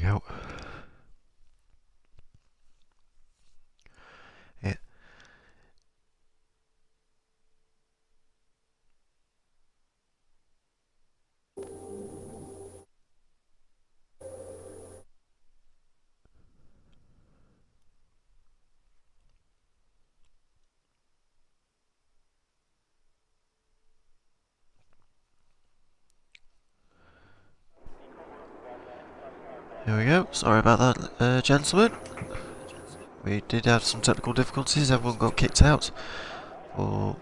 go. Yeah. Here we go. Sorry about that, gentlemen. We did have some technical difficulties. Everyone got kicked out for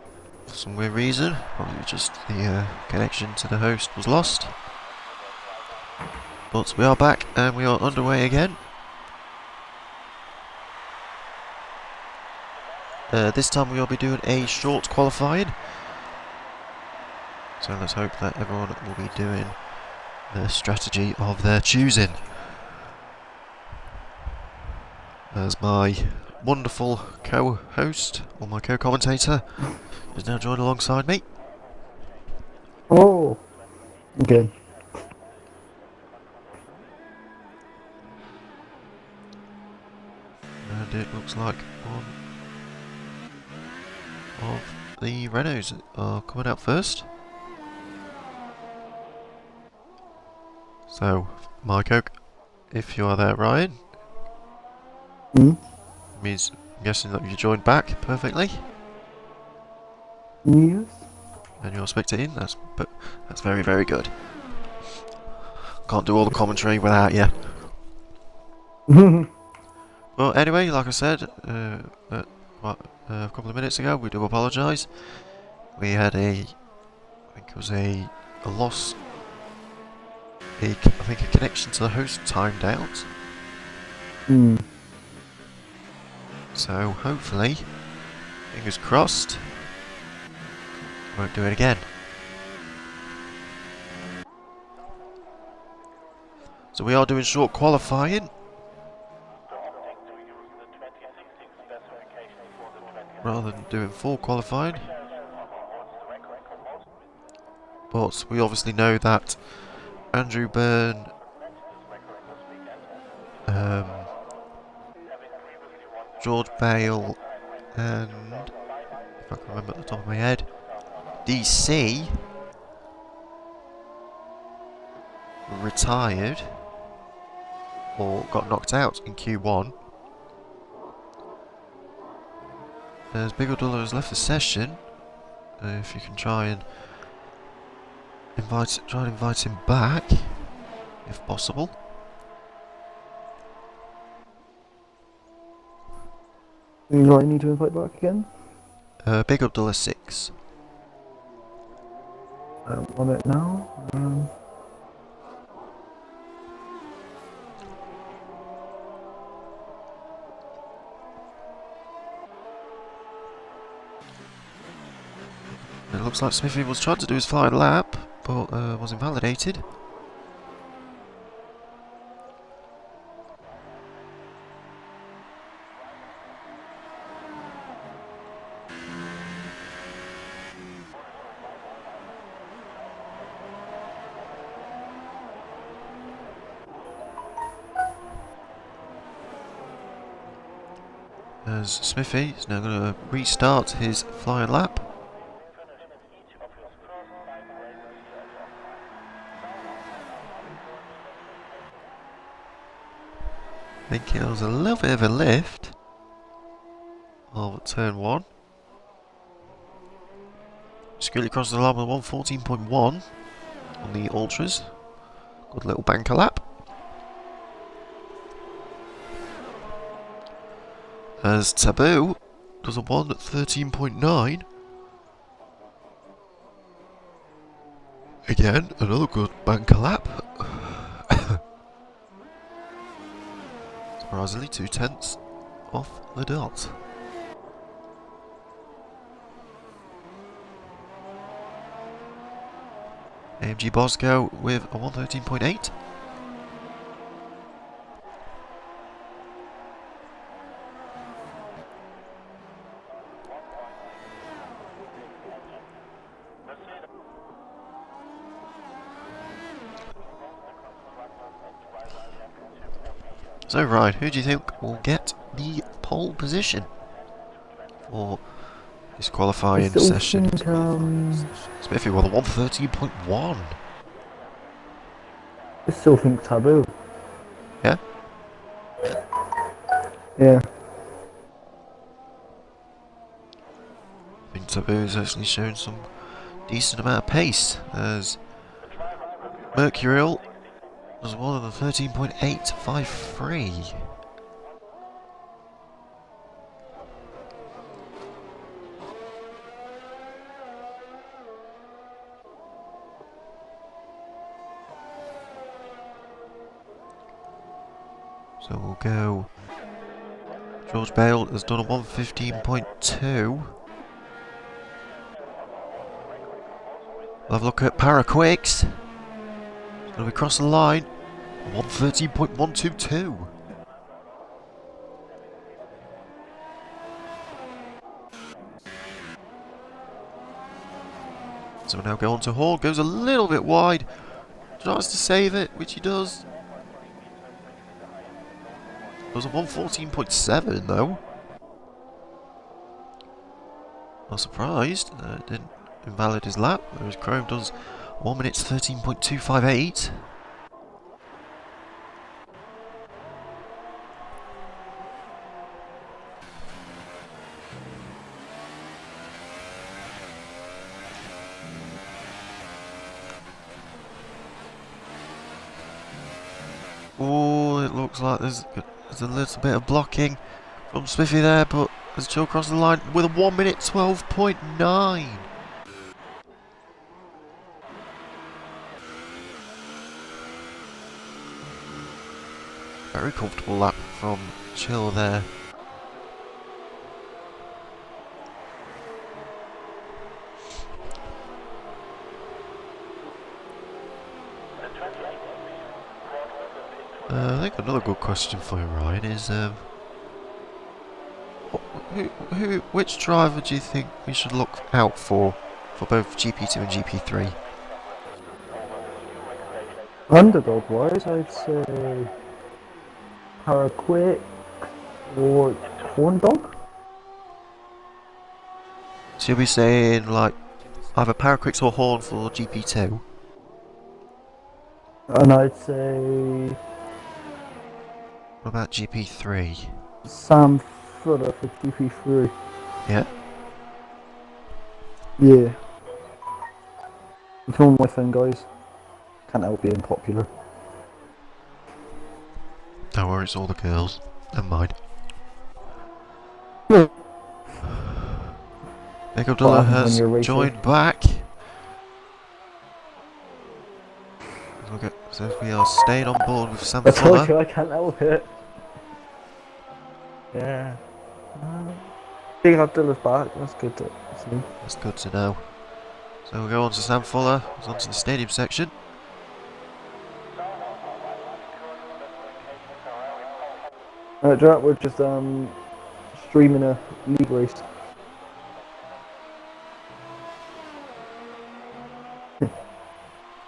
some weird reason. Probably just the connection to the host was lost. But we are back and we are underway again. This time we will be doing a short qualifying. So let's hope that everyone will be doing the strategy of their choosing. As my wonderful co-host, or my co-commentator, is now joined alongside me. Oh, okay. And it looks like one of the Renaults are coming out first. So, my coke, if you are there, Ryan, means I'm guessing that you joined back perfectly. Yes. And you're spectating. That's very, very good. Can't do all the commentary without you. Well, anyway, like I said, a couple of minutes ago, we do apologise. We had I think it was a loss. I think a connection to the host timed out. So hopefully, fingers crossed, won't do it again. So we are doing short qualifying. Rather than doing full qualifying. But we obviously know that Andrew Byrne, George Bale, and if I can remember at the top of my head, DC retired or got knocked out in Q1. As Big Abdullah has left the session, if you can try and invite him back, if possible. Do I need to invite back again? Big Abdullah 6. On it now. It looks like Smithy was trying to do his flying lap, but was invalidated. As Smithy is now going to restart his flying lap. I think it was a little bit of a lift of turn 1. Discreetly crosses the line with 114.1 on the Ultras. Good little banker lap. As Taboo does a 1 at 13.9. Again, another good banker lap. Surprisingly, 2/10 off the dot. AMG Bosco with a 113.8. So Ryan, who do you think will get the pole position for this I qualifying still session? think, Smithy with a 113.1. I still think Taboo. Yeah? Yeah. I think Taboo's actually shown some decent amount of pace as Mercurial was one of the 13.853. So we'll go. George Bale has done a 115.2. We'll have a look at Paraquakes. It's going to be across the line. 113.122. So we now go on to Hall. Goes a little bit wide. Tries to save it, which he does. It was a 114.7 though. Not surprised. Didn't invalid his lap, whereas Chrome does 1 minute 13.258. Oh, it looks like there's a little bit of blocking from Smithy there, but has still crossed the line with a 1 minute 12.9. Very comfortable lap from Chill there. I think another good question for you, Ryan, is which driver do you think we should look out for both GP2 and GP3? Underdog wise, I'd say Paraquat or Horn Dog. So you'll be saying like either Paraquix or Horn for GP2? And I'd say What about GP3? Sam Fuller for GP3. Yeah? Yeah. Ignore my phone, guys. Can't help being popular. Don't worry, it's all the girls. Never mind. Yeah. Big Abdullah happens when has you're racing? joined back. So we are staying on board with Sam I told Fuller. you I can't help it. Yeah. Big Abdullah's back. That's good to see. That's good to know. So we'll go on to Sam Fuller. He's on to the stadium section. Jack, we're just streaming a league race.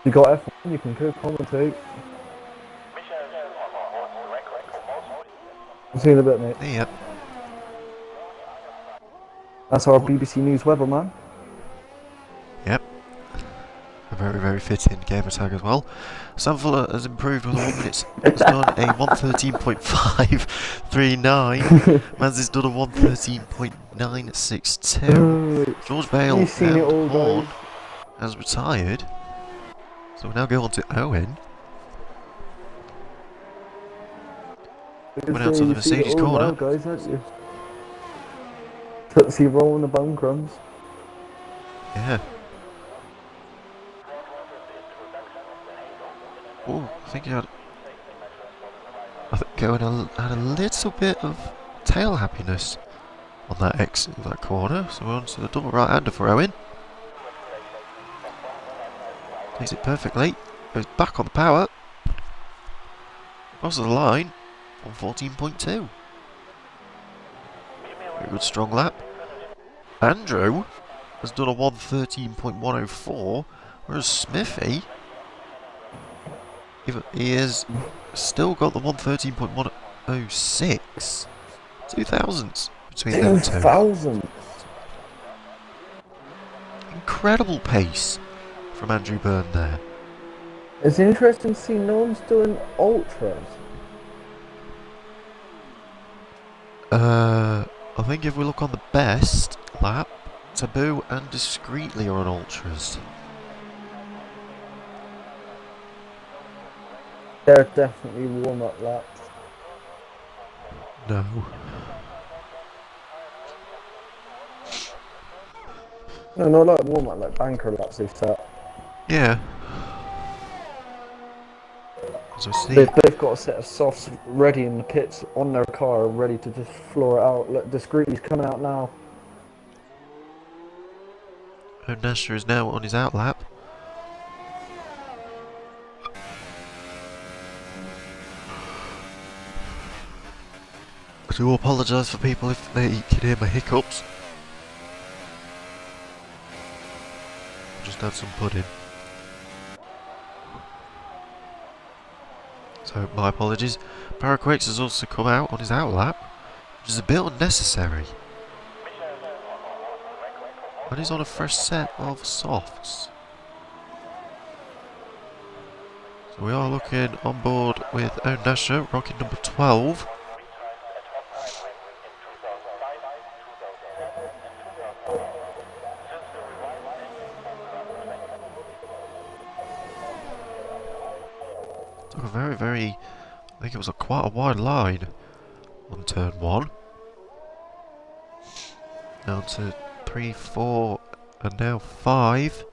You got F1, you can co-commentate. I'll see you in a bit, mate. Yep. That's our BBC News weatherman. Yep. A very, very fitting gamer tag as well. Sam Fuller has improved with 1 minute. Has done a 113.539. Mans has done a 113.962. George Bale You've seen it all, Horn guys. has retired. So we now go on to Owen. Coming out to the Mercedes corner. Now, guys, aren't you? Tootsie roll in the bone crumbs. Yeah. Oh, I think he had. I think Owen had a little bit of tail happiness on that exit of that corner. So we're on to the double right-hander for Owen. Takes it perfectly. Goes back on the power. Crosses the line on 14.2. Very good strong lap. Andrew has done a 113.104, whereas Smithy, he has still got the 113.1. 1:06. 2000s between them two. 2000. Incredible pace from Andrew Byrne there. It's interesting to see no one's doing ultras. I think if we look on the best lap, Taboo and Discreetly are on ultras. They're definitely warm-up laps. No. No, not like warm-up, like banker laps they've set. Yeah. So see. They've got a set of softs ready in the pits on their car, ready to just floor it out. Look, Discreetly's coming out now. Nasher is now on his outlap. I do apologise for people if they can hear my hiccups. Just had some pudding. So my apologies. Paraquakes has also come out on his outlap, which is a bit unnecessary. And he's on a fresh set of softs. So we are looking on board with Nasher, rocking number 12. Took a very, I think it was quite a wide line on turn 1. Down to 3, 4, and now 5.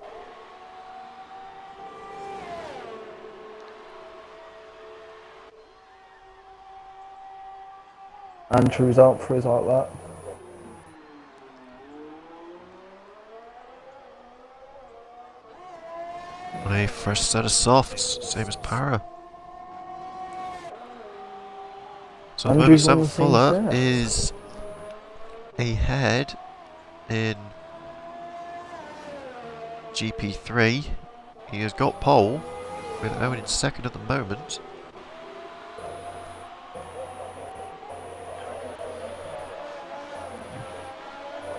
Andrew's out for his outlap. On a fresh set of softs, same as Para. So at the moment Sam Fuller is ahead in GP3. He has got pole with Owen in second at the moment.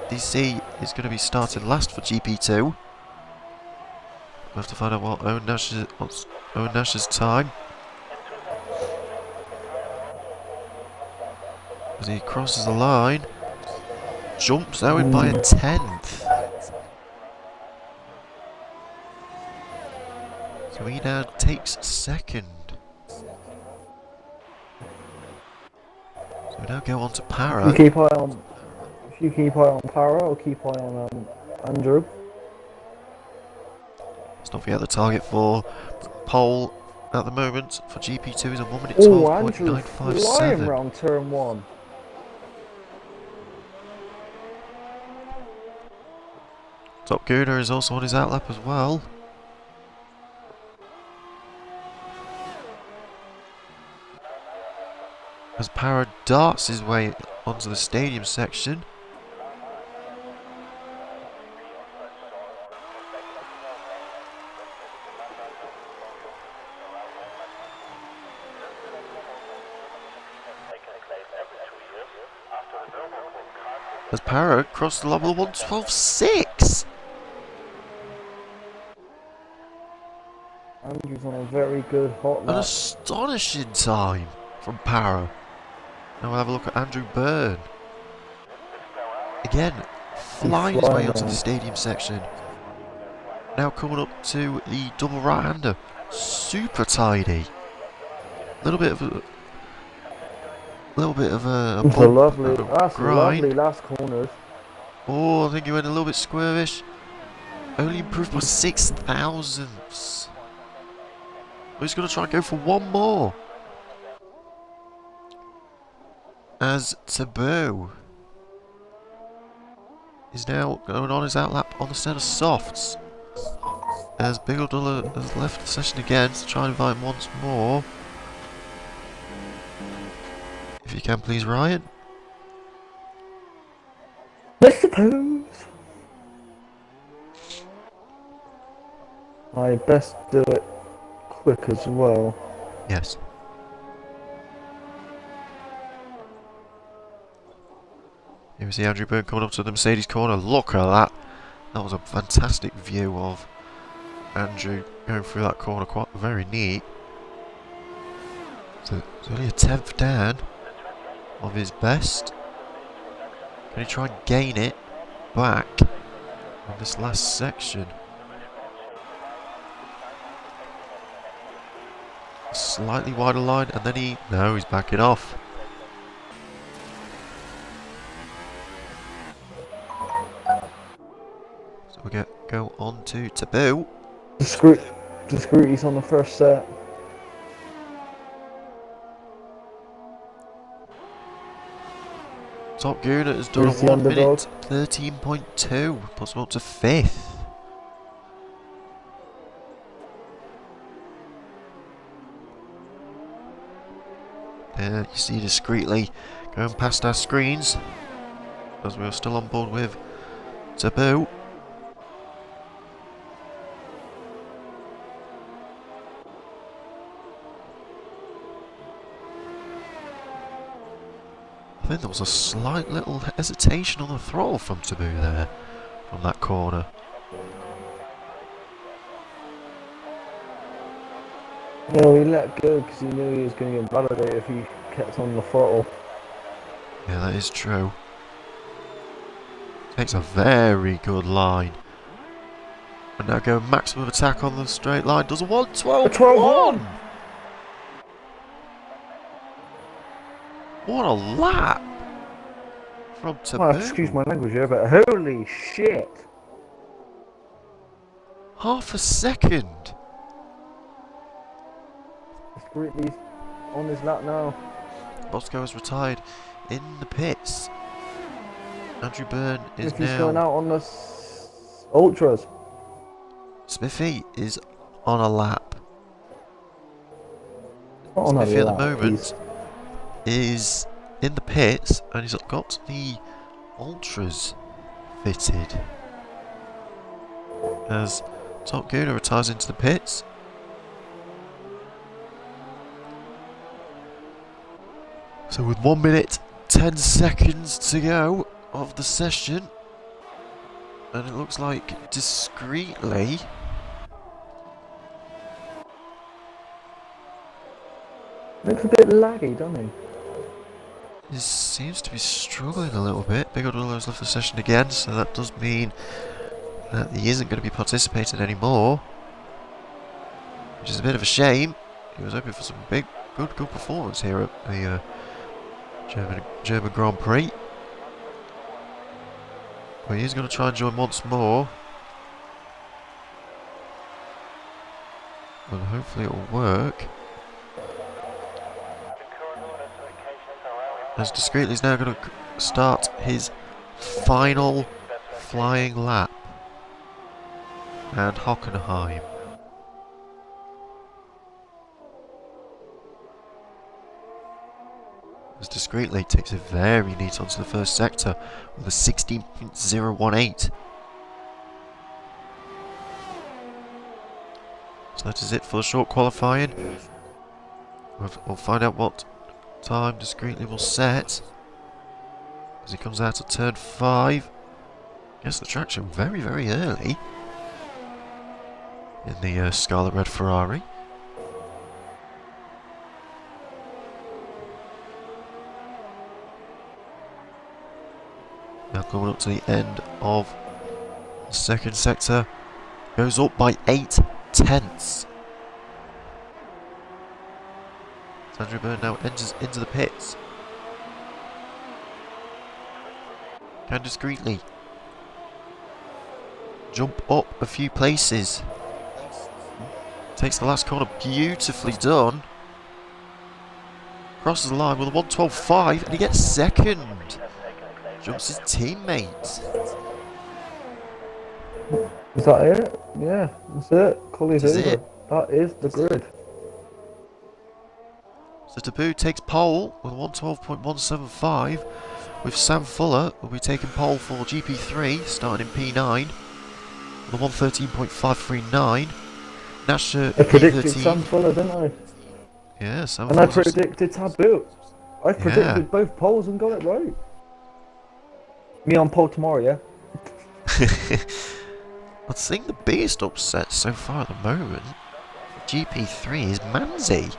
DC is going to be starting last for GP2. We'll have to find out what what's Owen Nash's time. As he crosses the line, jumps Owen by a 10th. So he now takes second. So we now go on to Para. If you keep eye on Para, or keep eye on Andrew. Let's not forget the target for pole at the moment for GP2 is a 1 minute 12.957. Flying round turn 1. Top Gooner is also on his outlap as well. As Para darts his way onto the stadium section. As Para crossed the level 1:12.6. Andrew's on a very good hot lap. An astonishing time from Para. Now we'll have a look at Andrew Byrne. Again, flying his way onto the stadium section. Now coming up to the double right-hander. Super tidy. Little bit of a That's a lovely grind. last corners. Oh, I think he went a little bit squirmish. Only improved by 6 thousandths. He's going to try and go for one more. As Taboo is now going on his outlap on the set of softs. As Big Abdullah has left the session again to try and invite him once more. If you can, please, Ryan. I suppose. I best do it quick as well. Yes. Here we see Andrew Byrne coming up to the Mercedes corner. Look at that. That was a fantastic view of Andrew going through that corner. Quite very neat. So it's only a 10th down of his best. Can he try and gain it back on this last section? Slightly wider line, and then he's backing off. So we go on to Taboo. Discreety's on the first set. Top Gooner has done a 1 minute 13.2, puts him up to 5th. There you see Discreetly going past our screens, as we're still on board with Taboo. I think there was a slight little hesitation on the throttle from Taboo there, from that corner. Yeah, he let go because he knew he was going to get validated if he kept on the throttle. Yeah, that is true. Takes a very good line. And now go maximum attack on the straight line. Does a 1:12.1! What a lap from Taboo. Oh, excuse my language here, but holy shit! Half a second. Discreetly's on his lap now. Bosco has retired in the pits. Andrew Byrne is Smithy's now... going out on the Ultras. Smithy is on a lap. Not on Smithy a at the lap, moment is in the pits, and he's got the Ultras fitted. As Top Gooner retires into the pits. So with 1 minute 10 seconds to go of the session, and it looks like Discreetly looks a bit laggy, doesn't he? he seems to be struggling a little bit. Big Old Willow's left the session again, so that does mean that he isn't going to be participating anymore, which is a bit of a shame. He was hoping for some good performance here at the German Grand Prix. Well, he's going to try and join once more, and hopefully it will work. As Discreetly is now going to start his final flying lap, and Hockenheim. As Discreetly takes it very neat onto the first sector with a 16.018. So that is it for the short qualifying. We'll find out what time Discreetly will set as he comes out at turn 5. Gets the traction very, very early in the Scarlet Red Ferrari. Now coming up to the end of the second sector, goes up by 8 tenths. Andrew Byrne now enters into the pits. Can Discreetly jump up a few places. Takes the last corner, beautifully done. Crosses the line with a 1:12.5 and he gets second. Jumps his teammate. Is that it? Yeah, that's it. Colley's over. That is the grid. So Taboo takes pole with 1:12.175, with Sam Fuller will be taking pole for GP3, starting in P9, with a 1:13.539. Nasher I predicted P13. Sam Fuller, didn't I? Yeah, Sam And I Fuller's predicted Taboo. I predicted both poles and got it right. Me on pole tomorrow, yeah? I think the biggest upset so far at the moment for GP3 is Manzi.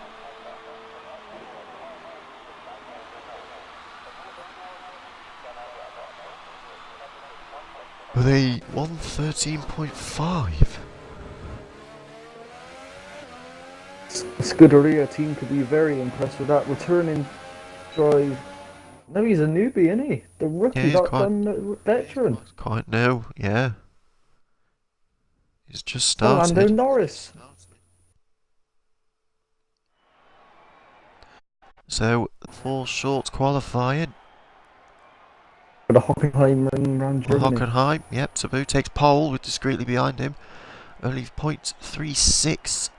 With a 113.5. Scuderia team could be very impressed with that returning drive. No, he's a newbie, isn't he? The Yeah, rookie's he's outdone the veteran. quite new, yeah. He's just Orlando started. Norris. So, 4 short qualifying. For the Hockenheim around Germany. Hockenheim, yep, Taboo takes pole with discreetly behind him. Only 0.36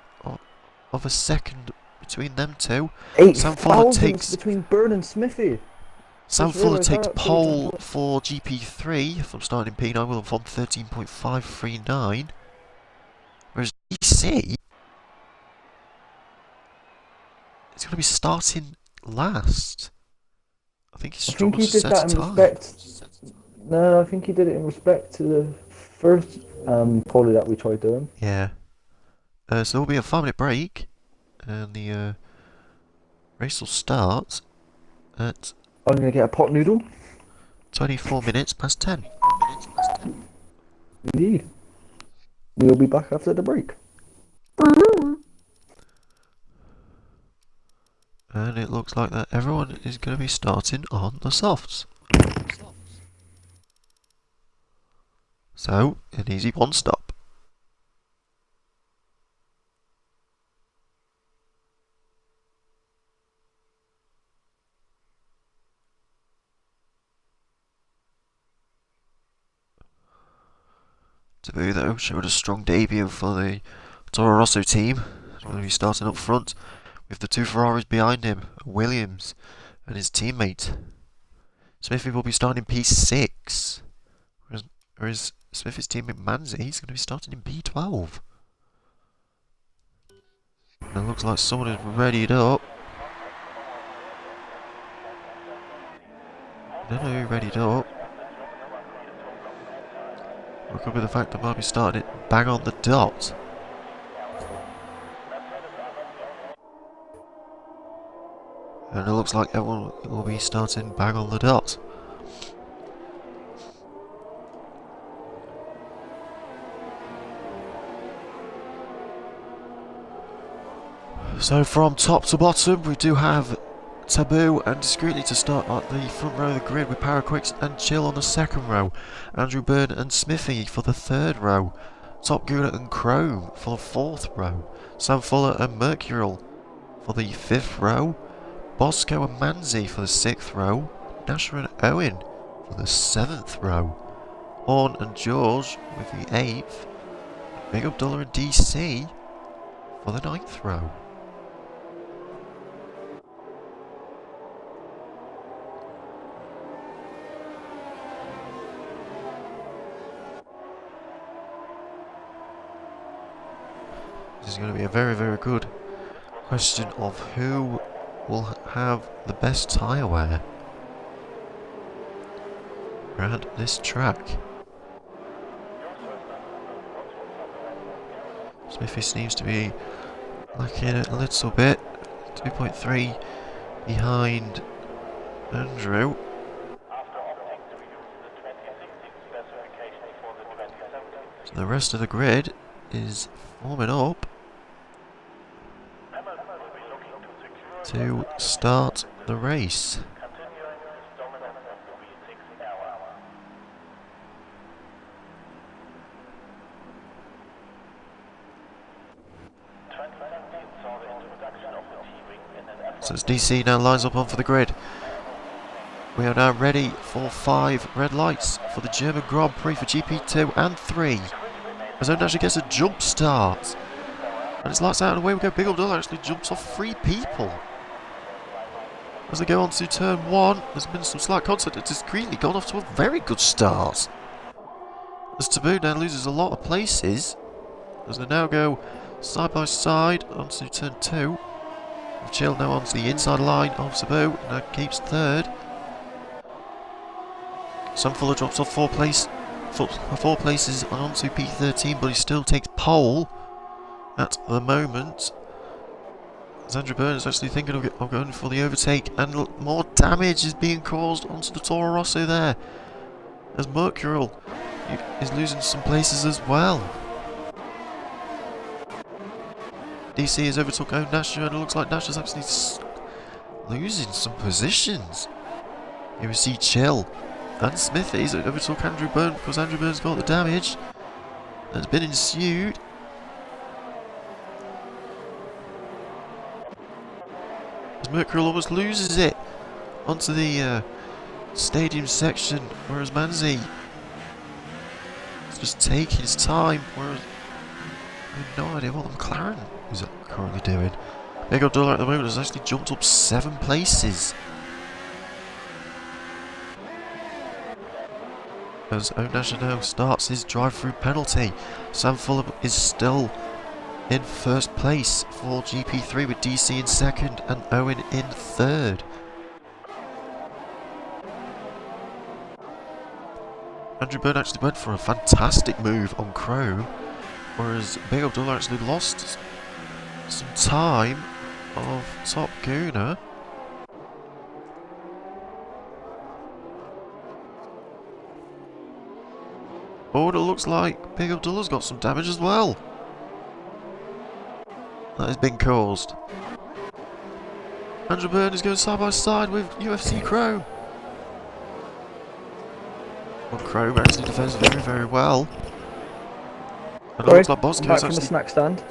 of a second between them two. 8 Sam Fuller thousandths takes between Byrne and Smithy. Sam Just Fuller realised takes that, pole for GP3 from starting in P9 with a 13.539. Whereas DC is going to be starting last. I think he I think struggles he to did set that a in time. respect. No, I think he did it in respect to the first poly that we tried doing. Yeah. So there will be a 5-minute break, and the race will start at I'm gonna get a pot noodle. 24 minutes past 10. Indeed. We'll be back after the break. And it looks like that everyone is going to be starting on the softs. So, an easy one stop. Taboo, though, showed a strong debut for the Toro Rosso team. He's going to be starting up front with the 2 Ferraris behind him, Williams and his teammate. Smithy will be starting in P6, whereas Smithy's teammate Manzi, he's going to be starting in P12. And it looks like someone is readied up. I don't know who readied up. Or it could be the fact that might be starting it bang on the dot. And it looks like everyone will be starting bang on the dot. So from top to bottom, we do have Taboo and Discreetly to start at the front row of the grid with Paraquix and Chill on the second row. Andrew Byrne and Smithy for the third row. Top Gouda and Chrome for the fourth row. Sam Fuller and Mercurial for the fifth row. Bosco and Manzi for the sixth row. Nasher and Owen for the seventh row. Horn and George with the eighth. Big Abdullah and DC for the ninth row. This is going to be a very, very good question of who will have the best tyre wear around this track. Smithy seems to be lacking a little bit. 2.3 behind Andrew. So the rest of the grid is forming up to start the race. So as DC now lines up onto the grid. We are now ready for 5 red lights for the German Grand Prix for GP2 and 3. As Owen actually gets a jump start. And it's lights out and away we go. Big Abdullah actually jumps off 3 people. As they go on to turn 1, there's been some slight contact. It has Discreetly gone off to a very good start. As Taboo now loses a lot of places. As they now go side by side onto turn 2. Chill now onto the inside line of Taboo. Now keeps third. Sunfuller drops off 4 places onto P13, but he still takes pole at the moment. As Andrew Byrne is actually thinking of going for the overtake, and more damage is being caused onto the Toro Rosso there. As Mercurial is losing some places as well. DC has overtook Own Nasher, and it looks like Nasher's actually losing some positions. Here we see Chill and Smithy's overtook Andrew Byrne because Andrew Byrne's got the damage that's been ensued. As Mercurial almost loses it onto the stadium section, whereas Manzi is just taking his time, whereas I have no idea what the McLaren is currently doing. Big Abdullah at the moment has actually jumped up 7 places. As Onasha now starts his drive-through penalty. Sam Fuller is still in first place for GP3 with DC in second and Owen in third. Andrew Byrne actually went for a fantastic move on Chrome, whereas Big Abdullah actually lost some time of Top Gooner. Oh, it looks like Big Abdullah's got some damage as well. That has been caused. Andrew Byrne is going side by side with UFC Chrome. Well, Chrome actually defends very, very well. And it looks like Bosco is actually... from the snack stand.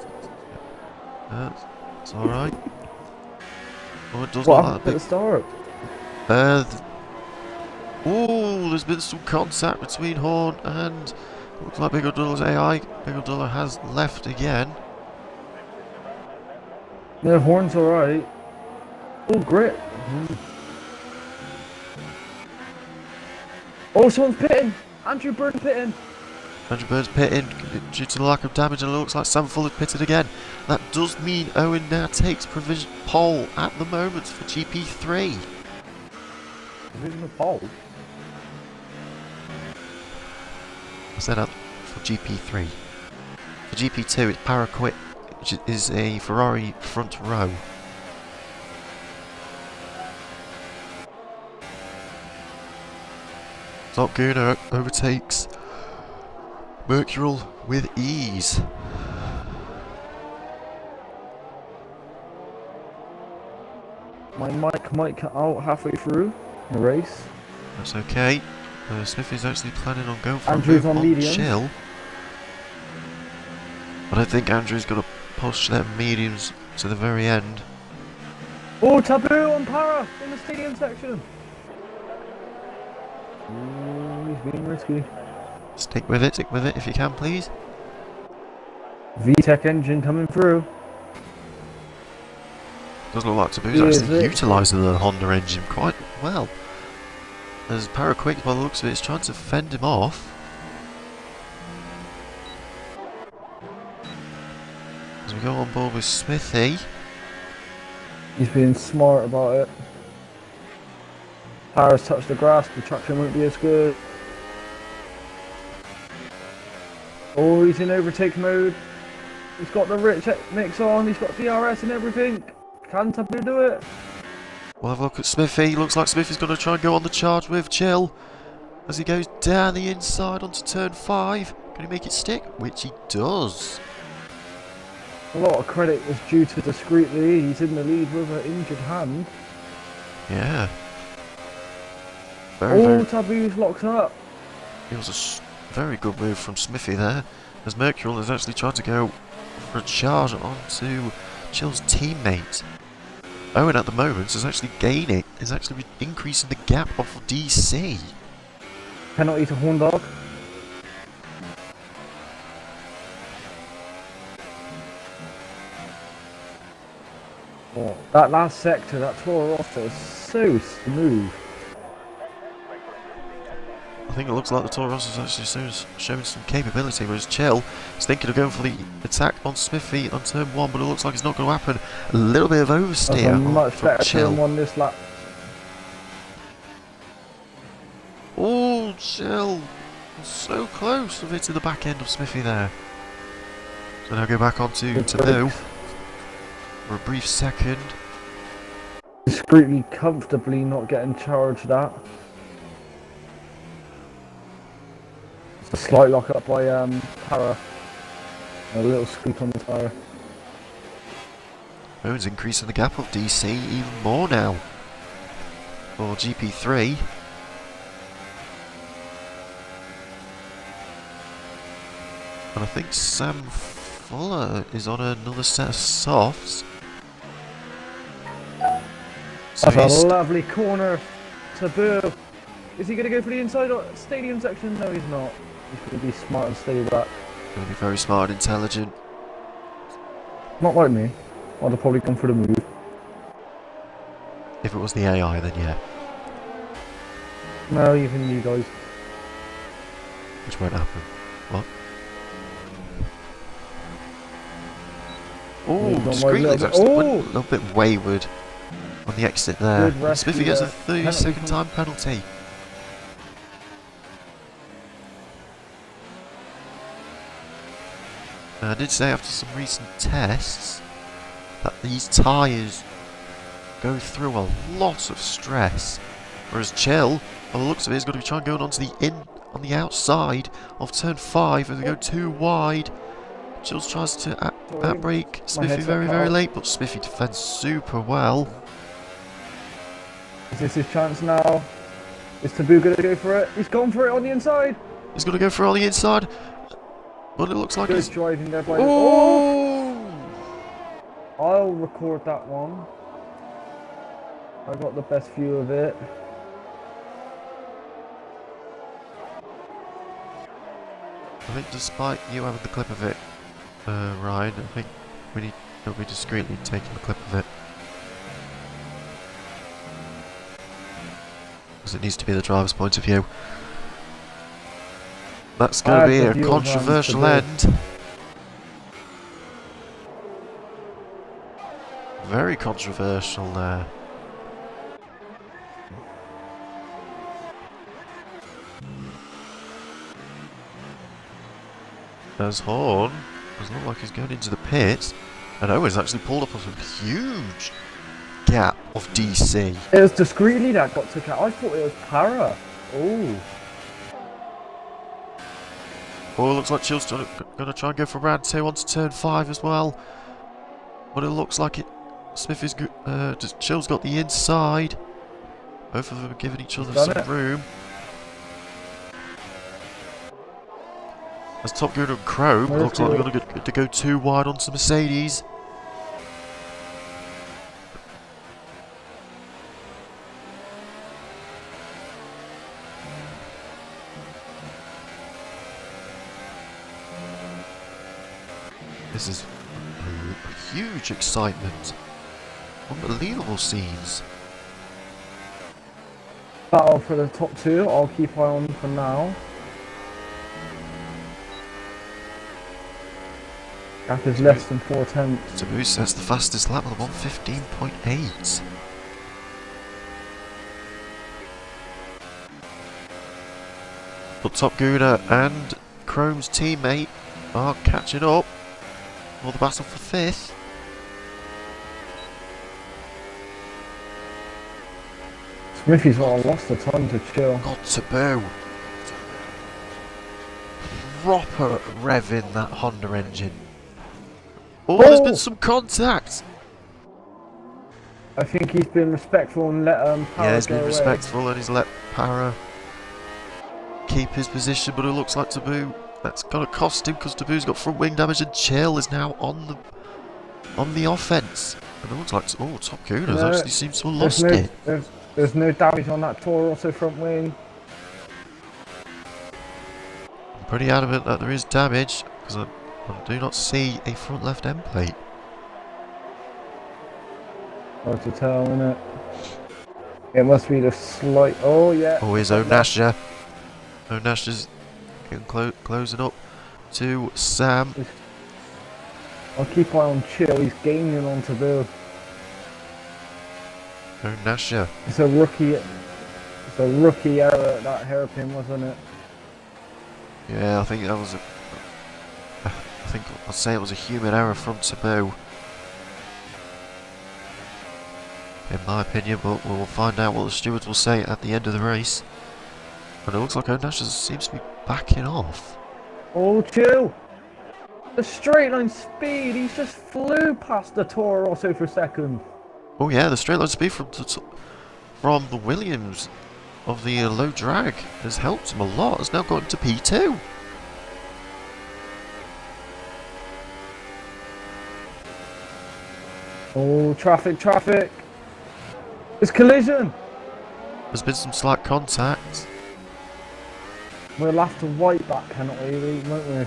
It's alright. Oh, it does what look happened like at the start? Oh, there's been some contact between Horn and looks like Big Abdullah's AI. Big Abdullah has left again. Yeah, Horn's alright. Oh, great. Oh, someone's pitting. Andrew Byrne pitting. Andrew Byrne's pitting due to the lack of damage, and it looks like Sam Fuller's pitted again. That does mean Owen now takes provision pole at the moment for GP3. Provisional pole? I said that for GP3. For GP2, it's Paraquit, which is a Ferrari front row. Top Gooner overtakes Mercurial with ease. My mic might cut out halfway through the race. That's okay. Smith is actually planning on going for Andrew's a move on mediums. Chill. But I think Andrew's going to push them mediums to the very end. Oh, taboo on Para in the stadium section. He's being risky. Stick with it if you can, please. VTEC engine coming through. Doesn't look like Taboo's actually utilising the Honda engine quite well. As Paraquick, by the looks of it, is trying to fend him off. As we go on board with Smithy. He's being smart about it. Para's touched the grass, the traction won't be as good. Oh, he's in overtake mode. He's got the rich mix on, he's got DRS and everything. Can Taboo do it? We'll have a look at Smithy. Looks like Smithy's going to try and go on the charge with Chill. As he goes down the inside onto turn 5. Can he make it stick? Which he does. A lot of credit was due to Discreetly. He's in the lead with an injured hand. Yeah. Very Taboo's locked up. It was a very good move from Smithy there. As Mercurial has actually tried to go for a charge onto Chill's teammate. Owen at the moment is actually gaining, is actually increasing the gap off of DC. Penalty to Horn Dog. Oh, that last sector, that Toro Rosso is so smooth. I think it looks like the Toro Rosso is actually showing some capability, whereas Chill is thinking of going for the attack on Smithy on turn 1, but it looks like it's not going to happen. A little bit of oversteer much better Chill. turn 1 this lap. Oh, Chill. So close of it to the back end of Smithy there. So now go back onto Taboo for a brief second. Discreetly, comfortably not getting charged at. It's a slight lock up by Para. A little squeak on the tyre. Bones increasing the gap of DC even more now for GP3. And I think Sam Fuller is on another set of softs. So That's a lovely corner. Taboo. Is he going to go for the inside stadium section? No, he's not. He's going to be smart and stay back. going to be very smart and intelligent. Not like me. I'd have probably gone for the move. If it was the AI, then yeah. No, even you guys. Which won't happen. What? Oh, discreetly, a little bit wayward on the exit there. Smithy gets a 30-second time penalty. I did say after some recent tests that these tyres go through a lot of stress, whereas Chill, by the looks of it, is going to be trying going onto the outside of turn 5 as they go too wide. Chills tries to outbrake Smithy very late, but Smithy defends super well. Is this his chance now? Is Taboo going to go for it? He's gone for it on the inside. He's going to go for it on the inside, but it looks like he's driving there by I'll record that one. I got the best view of it. I think despite you having the clip of it, Ryan, I think we'll be discreetly taking the clip of it. Because it needs to be the driver's point of view. That's going to be a controversial end. Very controversial there. As Horn does look like he's going into the pit, and Owen's actually pulled up a huge gap of DC. It was discreetly that got took out. I thought it was Para. Oh. Oh, it looks like Chill's going to try and go for round 2 onto turn 5 as well. But it looks like Smithy's Chill's got the inside. Both of them are giving each other some room. As Top Gun and Chrome, looks like they're going to go too wide onto Mercedes. This is a huge excitement. Unbelievable scenes. Battle for the top 2. I'll keep eye on for now. Gap is less than 4 tenths. Taboo sets the fastest lap with a 1:15.8. But Top Guna and Chrome's teammate are catching up for the battle for 5th. Smithy's not lost the time to chill. God, Taboo. Proper revving that Honda engine. Oh, there's been some contact. I think he's been respectful and let Para yeah, he's been away. respectful and he's let Para keep his position, but it looks like Taboo, that's going to cost him because Taboo's got front wing damage and Chill is now on the offense. And it looks like Top Kuna's actually seems to have lost it. There's no damage on that Toro also front wing. I'm pretty adamant that there is damage because I do not see a front left end plate. Hard to tell, innit? It must be the slight. Oh yeah. Oh, here's Onasha. Onasha's getting closing up to Sam. I'll keep eye on Chill. He's gaining on Taboo. Onasha. It's a rookie. It's a rookie error, that hairpin, wasn't it? Yeah, I think that was a... I think I'd say it was a human error from Taboo. In my opinion, but we'll find out what the stewards will say at the end of the race. And it looks like O'Nash seems to be backing off. Oh, chill! The straight line speed, he's just flew past the Toro Rosso for second. Oh yeah, the straight line speed from the Williams of the low drag has helped him a lot. Has now got into P2. Oh, traffic, traffic! It's collision! There's been some slight contact. We'll have to wipe that penalty, won't we?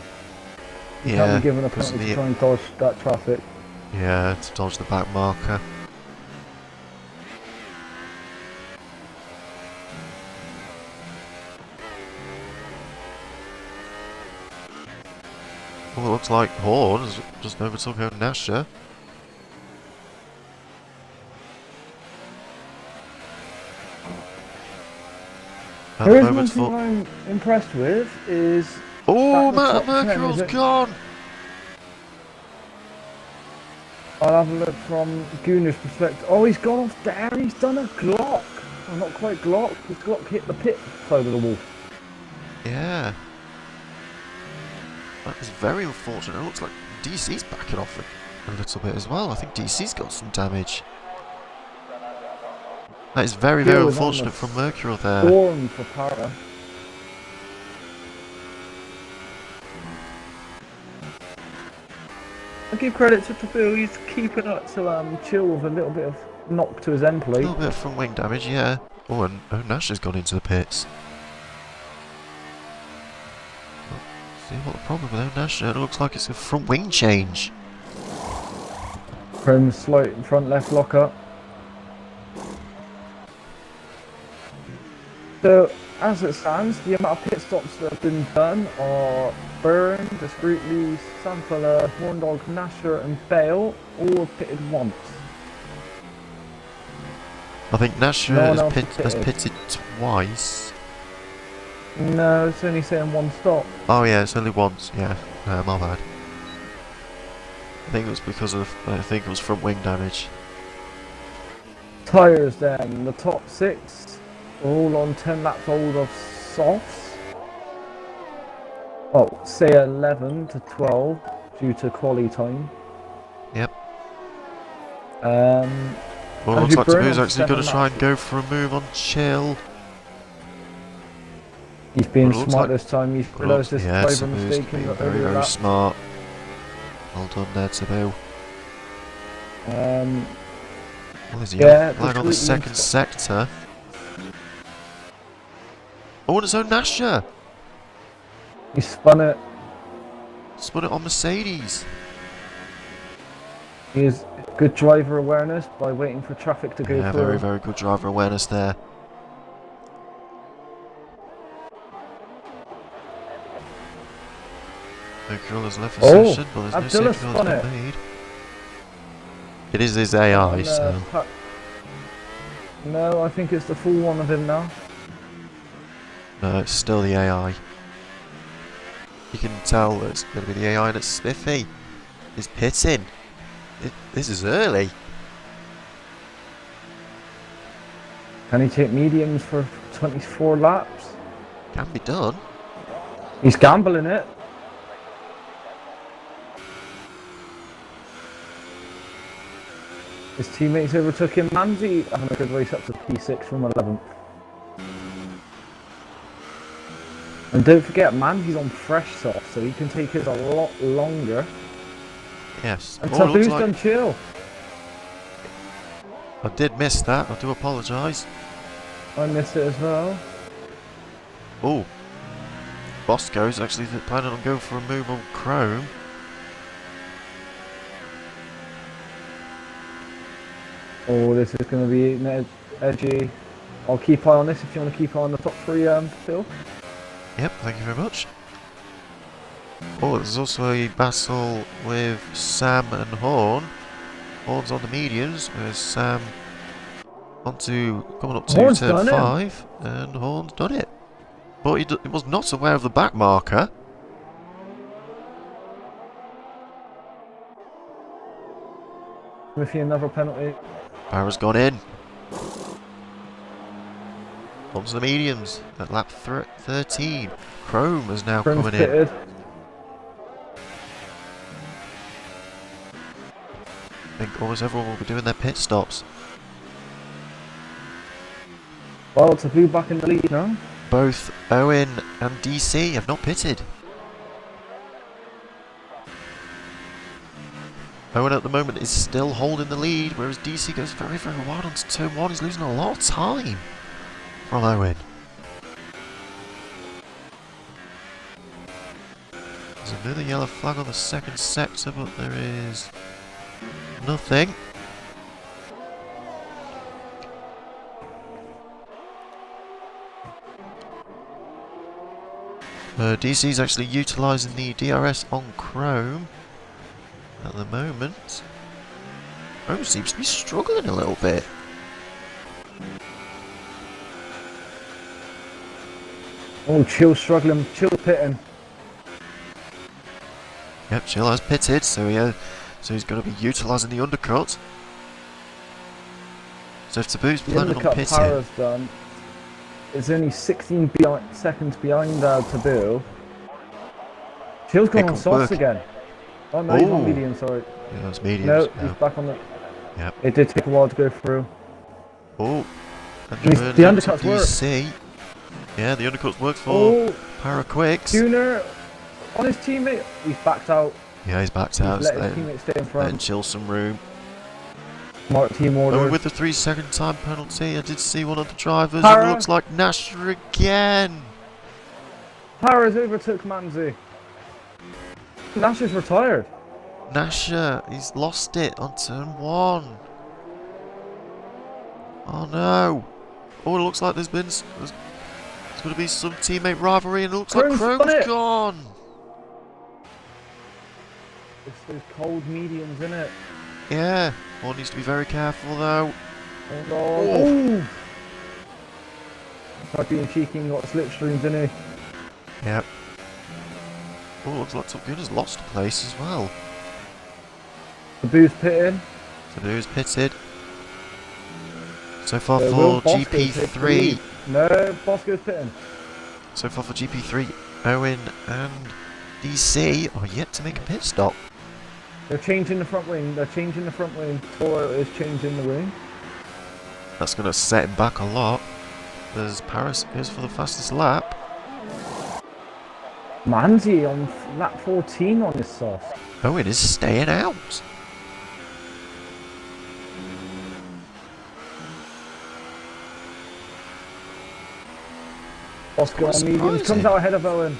We Yeah, can't be given a penalty to try and dodge that traffic. Yeah, to dodge the back marker. Well, it looks like Horn has just overtook O'Nasher. There is one thing I'm impressed with is... Oh, Matt Mercural's gone! I'll have a look from Gunner's perspective. Oh, he's gone off there, he's done a Glock. Well, not quite Glock, his Glock hit the pit side of the wall. Yeah. That is very unfortunate. It looks like DC's backing off a little bit as well. I think DC's got some damage. That is very, very unfortunate from Mercurial there. Storm for Para. I give credit to Taboo, he's keeping up to chill with a little bit of knock to his end plate. A little bit of front wing damage, yeah. Oh, and Nash has gone into the pits. See what the problem with Nash? It looks like it's a front wing change. From slight front left lock up. So, as it stands, the amount of pit stops that have been done are Byrne, Discreetly, Sanfella, Horndog, Nasher and Bale all pitted once. I think Nasher has pitted twice. No, it's only saying one stop. Oh yeah, it's only once, yeah. My bad. I think it was because of, I think it was front wing damage. Tyres then, the top 6, all on 10 laps old of softs. Oh, say 11 to 12 due to quali time. Yep. Well, it looks like Taboo's actually going to try and go for a move on Chill. He's being smart this time, he's realised this driver mistake. Being very, very smart. Well done there, Taboo. Well, is he flying on the second sector? Oh, and it's O'Nasher! He spun it. Spun it on Mercedes. He has good driver awareness by waiting for traffic to go through. Yeah, very, very good driver awareness there. Mercurial has left the session, but there's no safety car that's been made. It is his AI, so... No, I think it's the full one of him now. No, it's still the AI. You can tell that it's going to be the AI that's spiffy. He's pitting. This is early. Can he take mediums for 24 laps? Can be done. He's gambling it. His teammates overtook him. Manzi having a good race up to P6 from 11th. And don't forget, Manzi's on fresh soft, so he can take his a lot longer. Yes. And Taboo's done chill. I did miss that. I do apologise. I missed it as well. Oh. Bosco's actually planning on going for a move on Chrome. Oh, this is going to be edgy. I'll keep eye on this if you want to keep eye on the top 3, Phil. Yep, thank you very much. Oh, there's also a battle with Sam and Horn. Horn's on the mediums, whereas Sam Coming up to Horn's turn done it. 5, and Horn's done it. But he was not aware of the back marker. Smithy, another penalty. Barra's gone in. Onto the mediums at lap 13. Chrome is now Chrome's coming in. pitted. I think almost everyone will be doing their pit stops. Well, Taboo back in the lead now. Both Owen and DC have not pitted. Owen at the moment is still holding the lead, whereas DC goes very, very wide onto turn 1. He's losing a lot of time from Owen. There's another yellow flag on the second sector, but there is nothing. DC's actually utilising the DRS on Chrome at the moment. Chrome seems to be struggling a little bit. Oh, Chill's struggling. Chill's pitting. Yep, Chill has pitted, so he's going to be utilising the undercut. So if Taboo's The planning on undercut pitting, Para's done. It's only 16 seconds behind Taboo. Chill's gone on could softs work. again. Oh no, he's Oh. on medium, sorry. yeah, that's mediums. No, now. he's back on the... Yep. It did take a while to go through. Oh, and The undercuts work. DC. Yeah, the undercuts work for Oh, Paraquicks. Tuner on his teammate. He's backed out. Yeah, he's backed He's out. let So his teammate stay in letting front. Chill some room. Smart team order. Oh, with the 3-second time penalty, I did see one of the drivers. Para. It looks like Nasher again. Para's overtook Manzi. Nash is retired. Nasher, he's lost it on turn 1. Oh no. Oh, it looks like there's going to be some teammate rivalry, and it looks like Chrome's done Chrome's it. gone. It's those cold mediums, innit? Yeah, one needs to be very careful though. Oh god. Oh. Tried being cheeky and got slipstreams, didn't he? Yep. Oh, looks like Top Gun has lost a place as well. The booth pitting. So who's pitted? So far Will for Bosco take the GP3. lead? No, Bosco's pitting. So far for GP3, Owen and DC are yet to make a pit stop. They're changing the front wing. They're changing the front wing. Toro is changing the wing. That's going to set him back a lot. There's Paris goes for the fastest lap. Manzi on lap 14 on his soft. Owen is staying out. Bosco on mediums. Comes surprising. out ahead of Owen.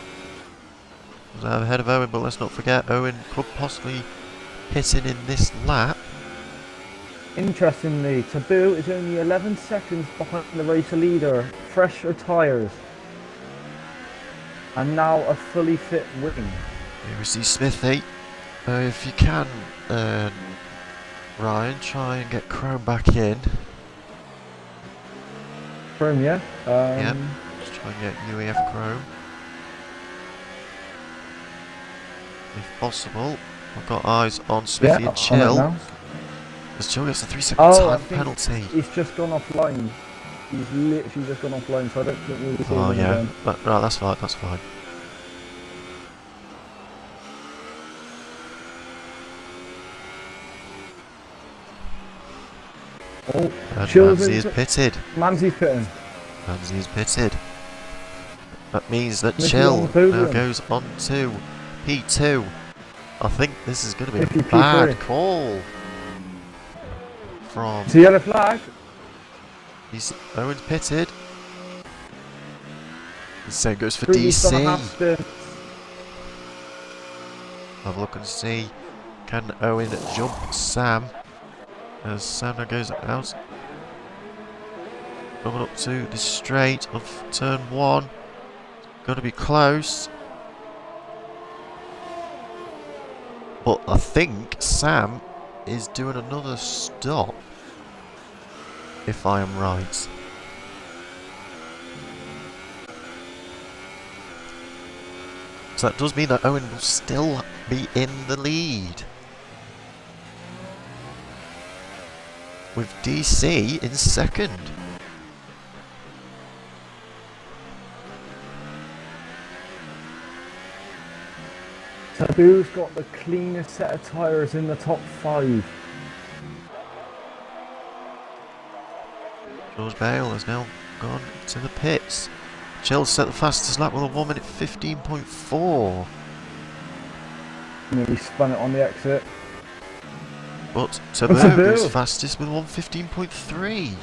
Was out ahead of Owen, but let's not forget Owen could possibly hit in this lap. Interestingly, Taboo is only 11 seconds behind the race leader. Fresher tyres. And now a fully fit wing. Here we see Smithy. If you can, Ryan, try and get Chrome back in. Chrome, yeah? Yep. Just try and get UEF Chrome. If possible. I've got eyes on Smithy and Chill. As Chill gets a 3-second time penalty. He's just gone offline. He's literally just gone offline, so I don't think we'll be seeing Oh him yeah, again. right, that's fine, that's fine. Oh, And Chill's Manzi is into- pitted. Manzi's pitting. Manzi is pitted. That means that Smithy Chill on the podium. now goes on to P2. I think this is going to be Smithy a bad P3. call from It's a yellow flag. Owen's pitted. The same goes for Streetly's gonna DC. have to. Have a look and see, can Owen jump Sam as Sam now goes out. Coming up to the straight of turn 1. Going to be close. But I think Sam is doing another stop. if I am right. So that does mean that Owen will still be in the lead, with DC in second. Taboo's got the cleanest set of tyres in the top 5. George Bale has now gone to the pits. Chell set the fastest lap with a 1 minute 15.4. Nearly spun it on the exit. But Taboo goes fastest with 1:15.3.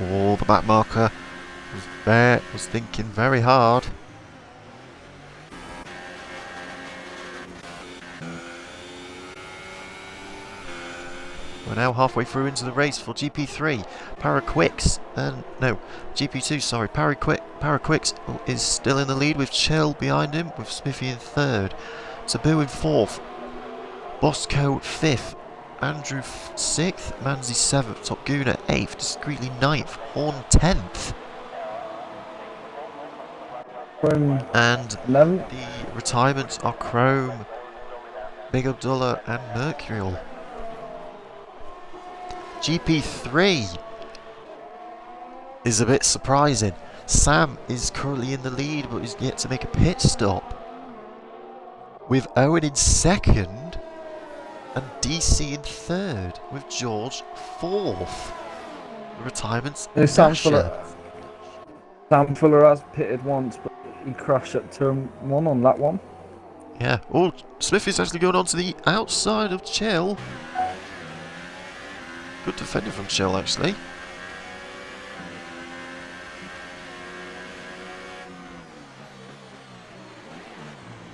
Oh, the back marker was thinking very hard. We're now halfway through into the race for GP3. Paraquicks, no, GP2, sorry. Paraquicks is still in the lead with Chill behind him, with Smithy in third. Taboo in fourth. Bosco fifth. Andrew 6th, Manzi 7th, Top Gooner 8th, Discreetly 9th, Horn 10th. And 11th. the retirements are Chrome, Big Abdullah and Mercurial. GP3 is a bit surprising. Sam is currently in the lead but is yet to make a pit stop, with Owen in second and DC in third, with George fourth. The retirements. Sam Fuller has pitted once, but he crashed at turn 1 on that one. Yeah. Oh, Smith is actually going on to the outside of Chill. Good defending from Chill, actually.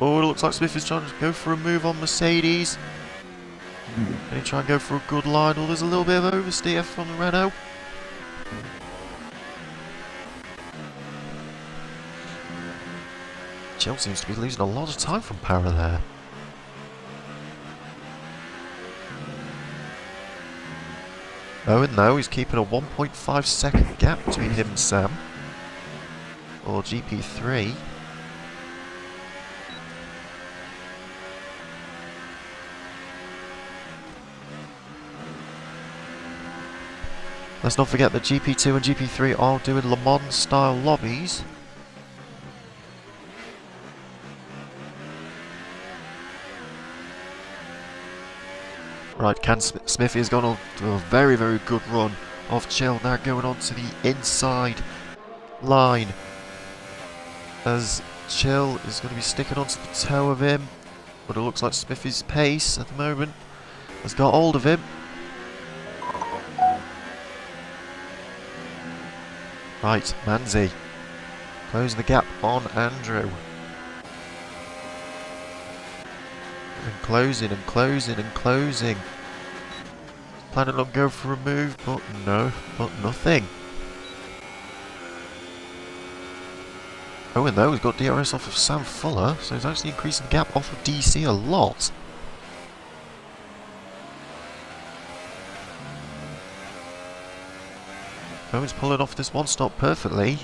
Oh, it looks like Smith is trying to go for a move on Mercedes. Can he try and go for a good line? Well, there's a little bit of oversteer from the Renault. Chill seems to be losing a lot of time from Para there. Owen, though, is keeping a 1.5 second gap between him and Sam. Or GP3. Let's not forget that GP2 and GP3 are doing Le Mans style lobbies. Right, Smithy has gone on to a very, very good run of Chill, now going on to the inside line, as Chill is going to be sticking onto the toe of him, but it looks like Smithy's pace at the moment has got hold of him. Right, Manzi closing the gap on Andrew. And closing and closing and closing. Planning on going for a move, but no, but nothing. Owen, though, has got DRS off of Sam Fuller, so he's actually increasing the gap off of DC a lot. Owen's pulling off this one stop perfectly.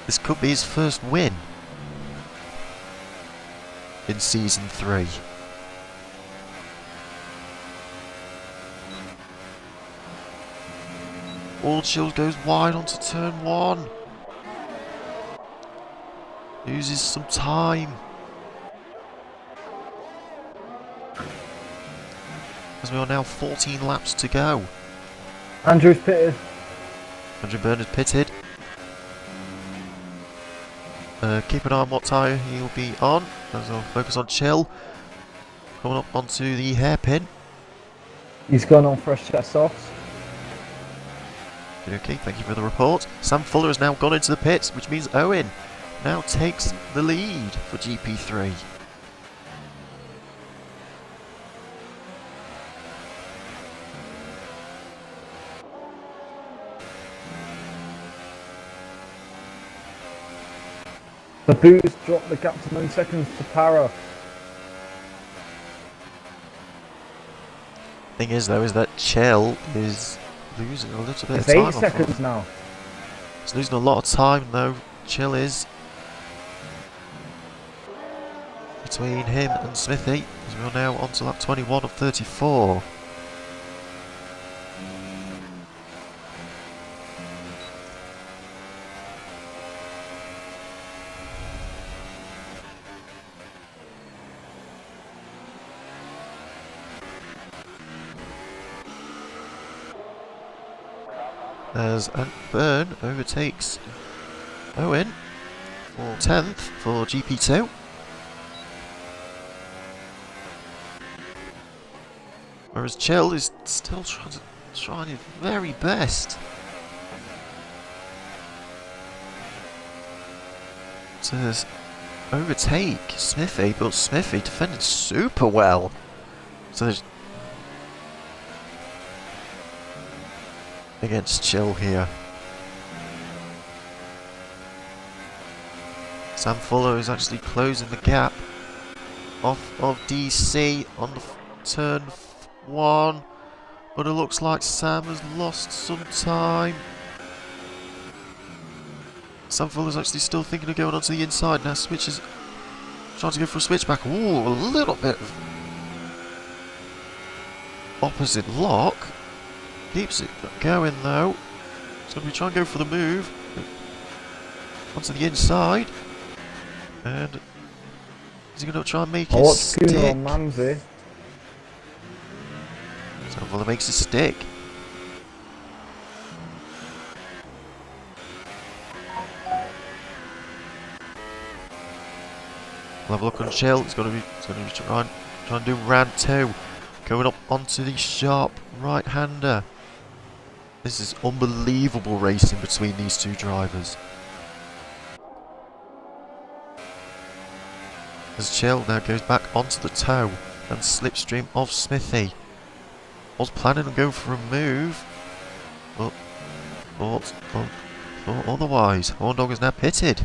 This could be his first win in Season 3. All Chills goes wide onto turn 1. Loses some time. As we are now 14 laps to go. Andrew's pitted. Andrew Byrne is pitted. Keep an eye on what tyre he'll be on, as I'll focus on Chill. Coming up onto the hairpin. He's gone on fresh chest offs. Okay, thank you for the report. Sam Fuller has now gone into the pits, which means Owen now takes the lead for GP3. The boost dropped the gap to 9 seconds to Para. Thing is, though, is that Chell is losing a little bit It's of time. 8 seconds now. He's losing a lot of time, though. Chell is between him and Smithy, as we are now on to lap 21 of 34. As Byrne overtakes Owen for 10th for GP2. Whereas Chell is still trying his very best to overtake Smithy, but Smithy defended super well. So there's against Chell here. Sam Fuller is actually closing the gap off of DC on the turn 1, but it looks like Sam has lost some time. Sam Fuller's actually still thinking of going onto the inside now. Switches, trying to go for a switchback. Ooh, a little bit of opposite lock. Keeps it going though. He's going to be trying to go for the move onto the inside, and is he going to try and make it stick? On Manzi. So Fuller makes it stick. We'll have a look on Chell. He's going to be trying to do round 2, going up onto the sharp right-hander. This is unbelievable racing between these two drivers. As Chell now goes back onto the toe and slipstream of Smithy. Was planning on going for a move, but thought otherwise. Horndog is now pitted.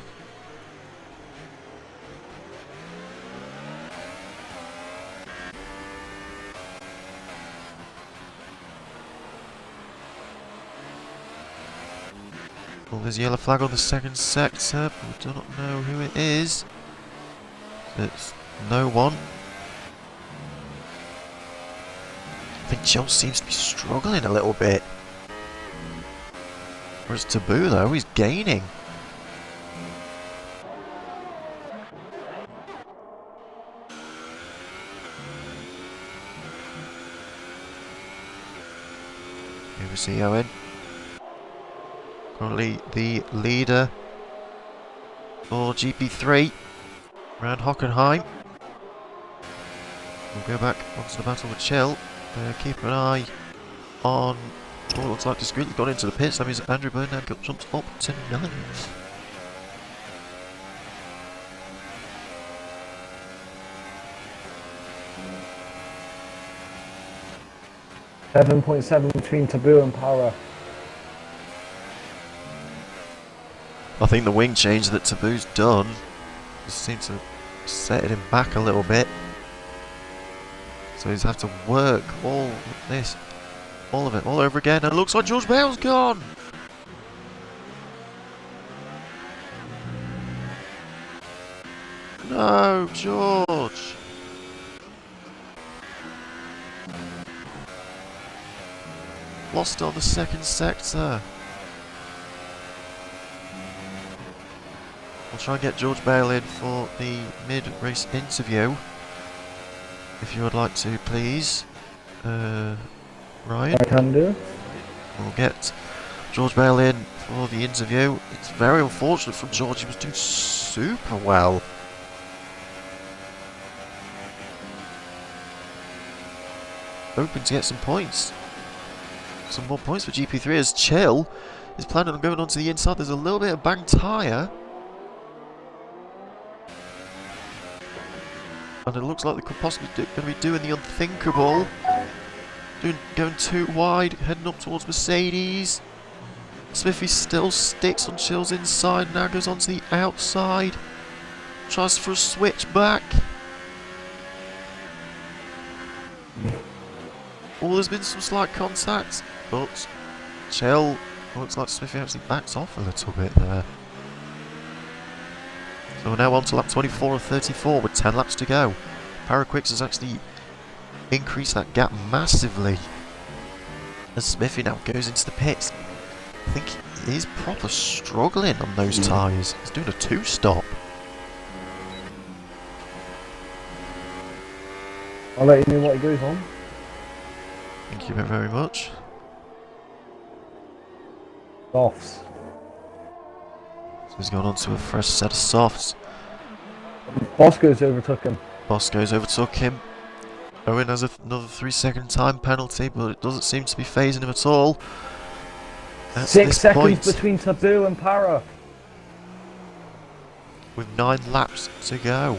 Well, there's a yellow flag on the second sector, but we do not know who it is. It's no one. I think Chell seems to be struggling a little bit. Whereas Taboo, though, he's gaining. Here we see Owen. Currently the leader for GP3 around Hockenheim. We'll go back onto the battle with Chell. Keep an eye on what looks like discreetly got into the pits. That means Andrew Byrne now jumps up to 9th. .7 between Taboo and Para. I think the wing change that Taboo's done just seems to set him back a little bit. So he's have to work all this, all of it, all over again. And it looks like George Bale's gone. No, George. Lost on the second sector. We'll try and get George Bale in for the mid-race interview. If you would like to, please. Ryan? I can do. We'll get George Bale in for the interview. It's very unfortunate from George. He was doing super well. Hoping to get some points. some more points for GP3 as Chill is planning on going onto the inside. There's a little bit of bang tyre. And it looks like they could possibly going to be doing the unthinkable. Going too wide, heading up towards Mercedes. Smithy still sticks on Chill's inside, now goes onto the outside. Tries for a switch back. Oh, there's been some slight contact, but Chill looks like Smithy actually backs off a little bit there. So we're now on to lap 24 and 34 with 10 laps to go. Paraquix has actually increased that gap massively as Smithy now goes into the pits. I think he is proper struggling on those tyres. He's doing a two-stop. I'll let you know what he goes on. Thank you very much. Softs. So he's gone on to a fresh set of softs. Bosco's overtook him. Bosco's overtook him. Owen has another 3-second time penalty, but it doesn't seem to be phasing him at all. At 6 seconds point, between Taboo and Para. with 9 laps to go.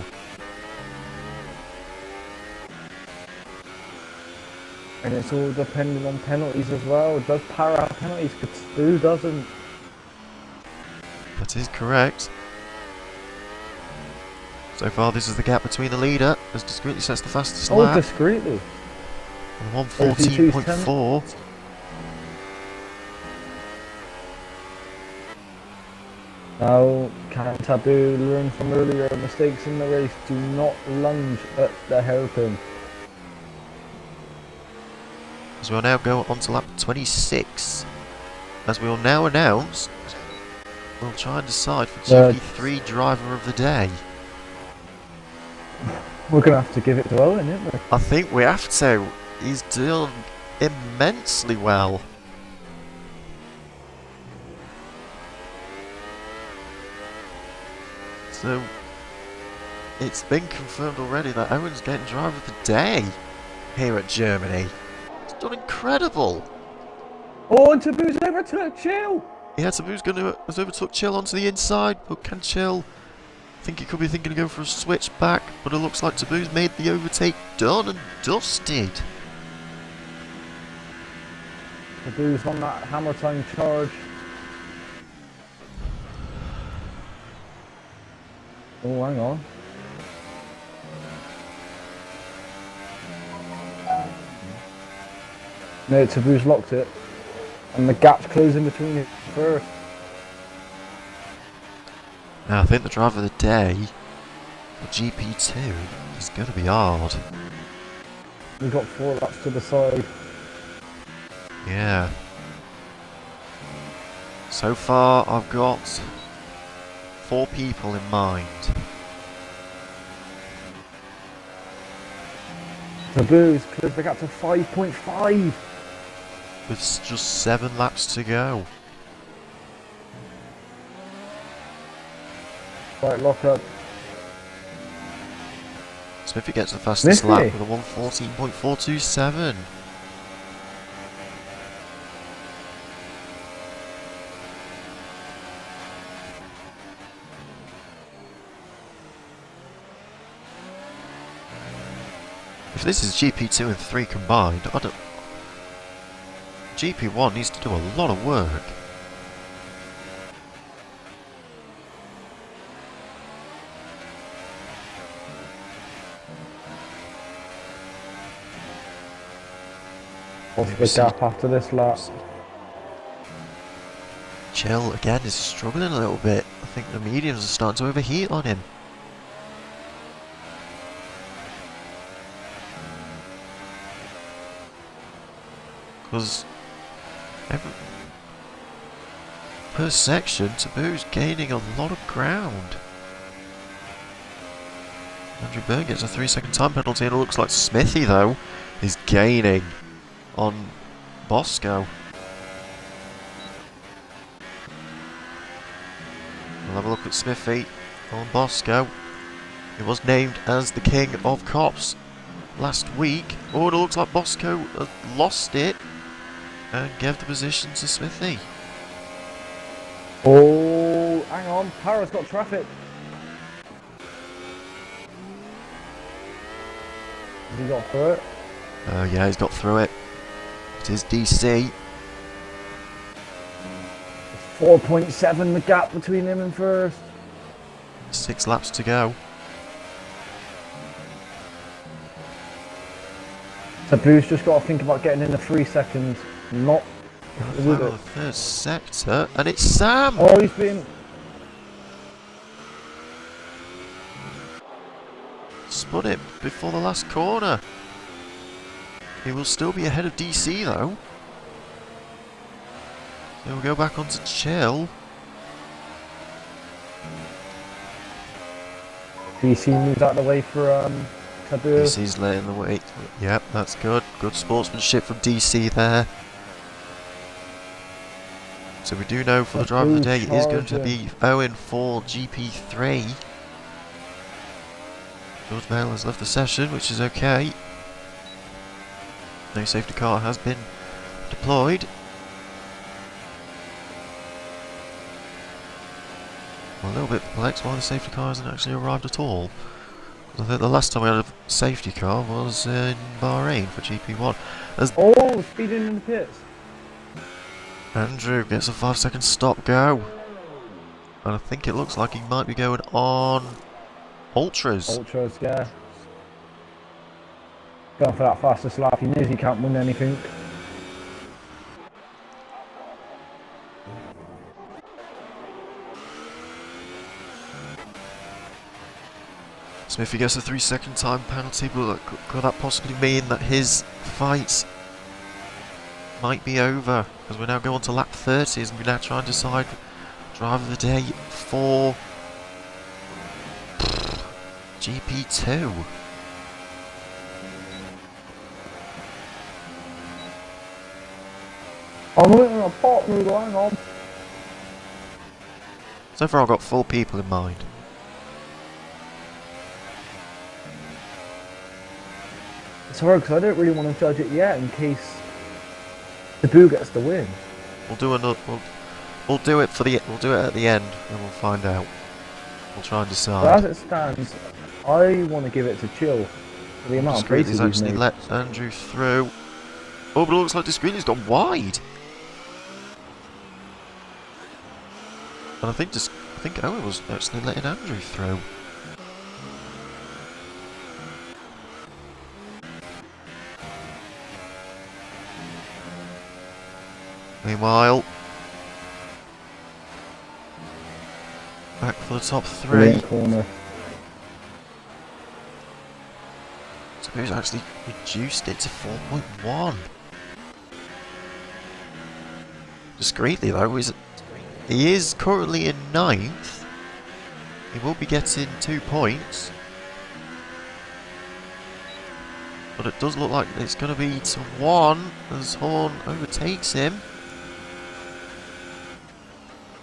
And it's all depending on penalties as well. Does Para have penalties? Because Taboo doesn't. That is correct. So far, this is the gap between the leader, as Discreetly sets the fastest lap. Discreetly. On 114.4. Now, can Taboo learn from earlier mistakes in the race? Do not lunge at the hairpin. As we'll now go on to lap 26. As we will now announce, we'll try and decide for GP3 driver of the day. We're going to have to give it to Owen, aren't we? I think we have to. He's done immensely well. So, it's been confirmed already that Owen's getting driver of the day here at Germany. He's done incredible. Oh, and Taboo's overtook Chill. Yeah, Taboo's has overtook Chill onto the inside, but can Chill... I think he could be thinking of going for a switch back, but it looks like Taboo's made the overtake done and dusted. Taboo's on that hammer time charge. Oh, hang on. No, Taboo's locked it. And the gap's closing between it first. Now, I think the driver of the day for GP2 is going to be hard. We've got 4 laps to the side. Yeah. So far, I've got 4 people in mind. Taboo's closed the gap to 5.5. With just 7 laps to go. Right, lock up. Smithy gets the fastest Smithy. lap with a 1:14.427. If this is GP2 and 3 combined, GP1 needs to do a lot of work. What's the gap after this lap? Chill again is struggling a little bit. I think the mediums are starting to overheat on him. Because per section, Taboo's gaining a lot of ground. Andrew Byrne gets a 3-second time penalty, and it looks like Smithy, though, is gaining on Bosco. We'll have a look at Smithy on Bosco. He was named as the King of Cops last week. Oh, and it looks like Bosco has lost it. and give the position to Smithy. Oh, hang on. Para's got traffic. Has he got through it? Yeah, he's got through it. It is DC. 4.7 the gap between him and first. 6 laps to go. Taboo's just got to think about getting in the 3 seconds, not with Final it. third sector, and it's Sam! Oh, he's been... Spun it before the last corner. He will still be ahead of DC though. So we'll go back onto chill. DC moves out of the way for Taboo. DC's letting the way. Yep, that's good. Good sportsmanship from DC there. So we do know for the driver of the day it is going to be Owen for GP3. George Bale has left the session, which is okay. No safety car has been deployed. I'm a little bit perplexed why the safety car hasn't actually arrived at all. I think the last time we had a safety car was in Bahrain for GP1. Oh, speeding in the pits. Andrew gets a 5-second stop go. And I think it looks like he might be going on Ultras. Ultras, yeah. Going for that fastest lap. He knows he can't win anything. Smithy gets a 3-second time penalty, but could that possibly mean that his fight might be over? Because we now go on to lap 30 and we now try and decide driver of the day for GP2. I'm looking at a pot noodle, hang on. So far I've got 4 people in mind. It's hard because I don't really want to judge it yet in case Taboo gets the win. We'll do another. We'll do it for the. We'll do it at the end, and we'll find out. We'll try and decide. But as it stands, I want to give it to Chill for the amount of places he's actually made. let Andrew through. Oh, but it looks like Discreetly's gone wide. And I think Owen was actually letting Andrew through. Meanwhile, back for the top 3. Corner. So he's actually reduced it to 4.1. Discreetly though, he is currently in 9th. He will be getting 2 points. But it does look like it's going to be to 1 as Horn overtakes him.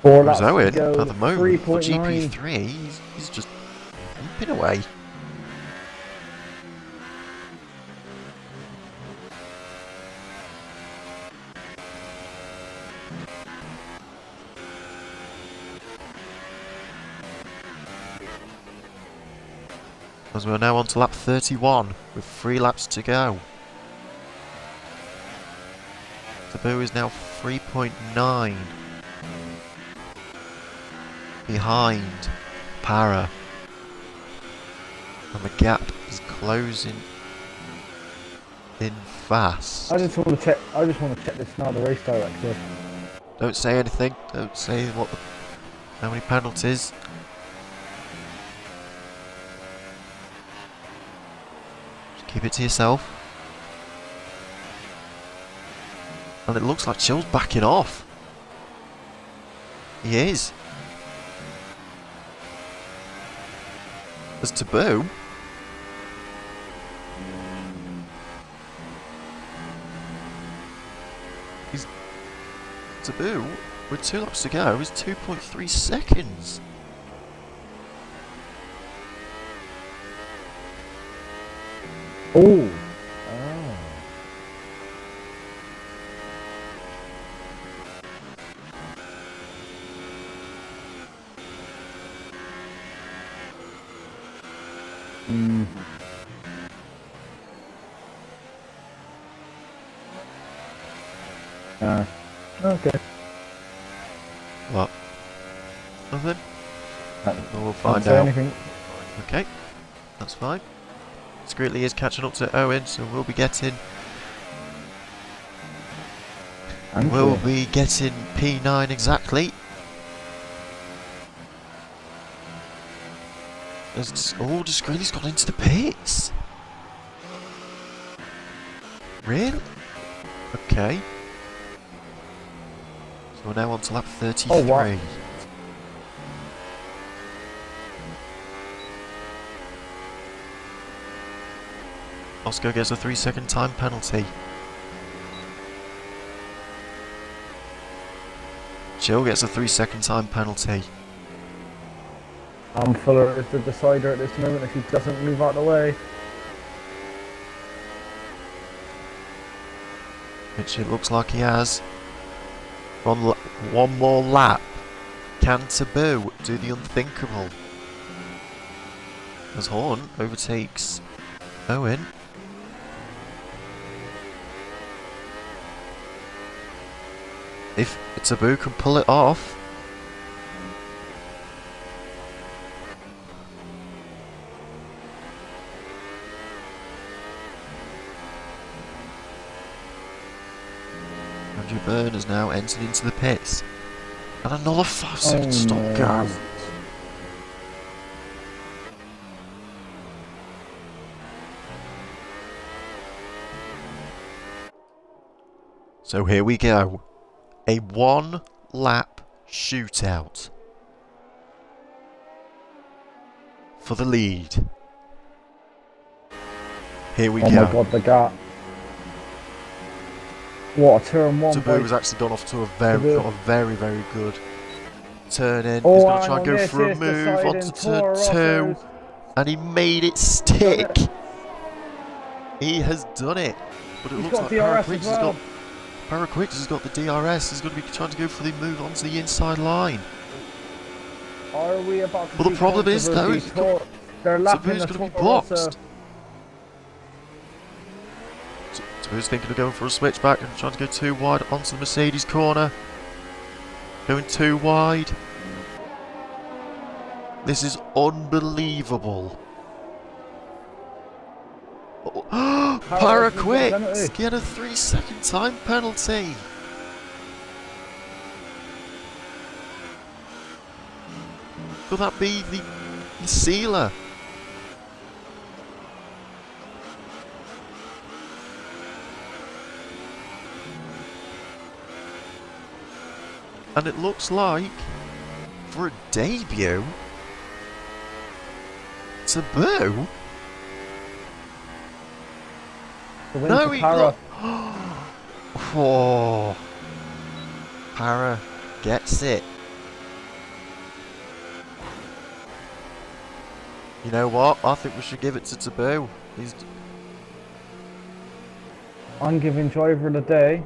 4 Whereas laps Owen, to go, at the moment, for 3.9. GP3, he's just limping away. As we're now on to lap 31, with 3 laps to go. Taboo is now 3.9. Behind Para. And the gap is closing in fast. I just want to check this now, the race director. Don't say anything. Don't say how many penalties. Just keep it to yourself. And it looks like Chill's backing off. He is. There's Taboo. He's Taboo with 2 laps to go is 2.3 seconds. Oh. Mm. Okay. What? Nothing? Well, we'll Can't find say out. anything. Okay, that's fine. Scrutely is catching up to Owen, so we'll be getting P9 exactly. Oh, Discreetly's got into the pits. Really? Okay. So we're now on to lap 33. Oh, what? Oscar gets a 3-second time penalty. Jill gets a 3-second time penalty. Fuller is the decider at this moment if he doesn't move out of the way. Which it looks like he has. One more lap. Can Taboo do the unthinkable? As Horn overtakes Owen. If Taboo can pull it off. Andrew Byrne has now entered into the pits. And another 5-second stop go. So here we go. A 1-lap shootout for the lead. Here we go. Oh my god, the gap. What a turn one. Taboo has actually gone off to a very, very good turn in. Oh, he's going to try and go for a move onto turn 2. And he made it stick. He has done it. But it looks like Paraquicks has got the DRS. He's going to be trying to go for the move onto the inside line. Are we about to But the problem is, though, they're lapping Taboo's the going to be boxed. Taboo's thinking of going for a switchback and trying to go too wide onto the Mercedes corner. Going too wide. This is unbelievable. Oh, Paraquicks get a 3-second time penalty. Will that be the sealer? And it looks like, for a debut, Taboo. No, he got. Oh, Para gets it. You know what? I think we should give it to Taboo. I'm giving driver of the day.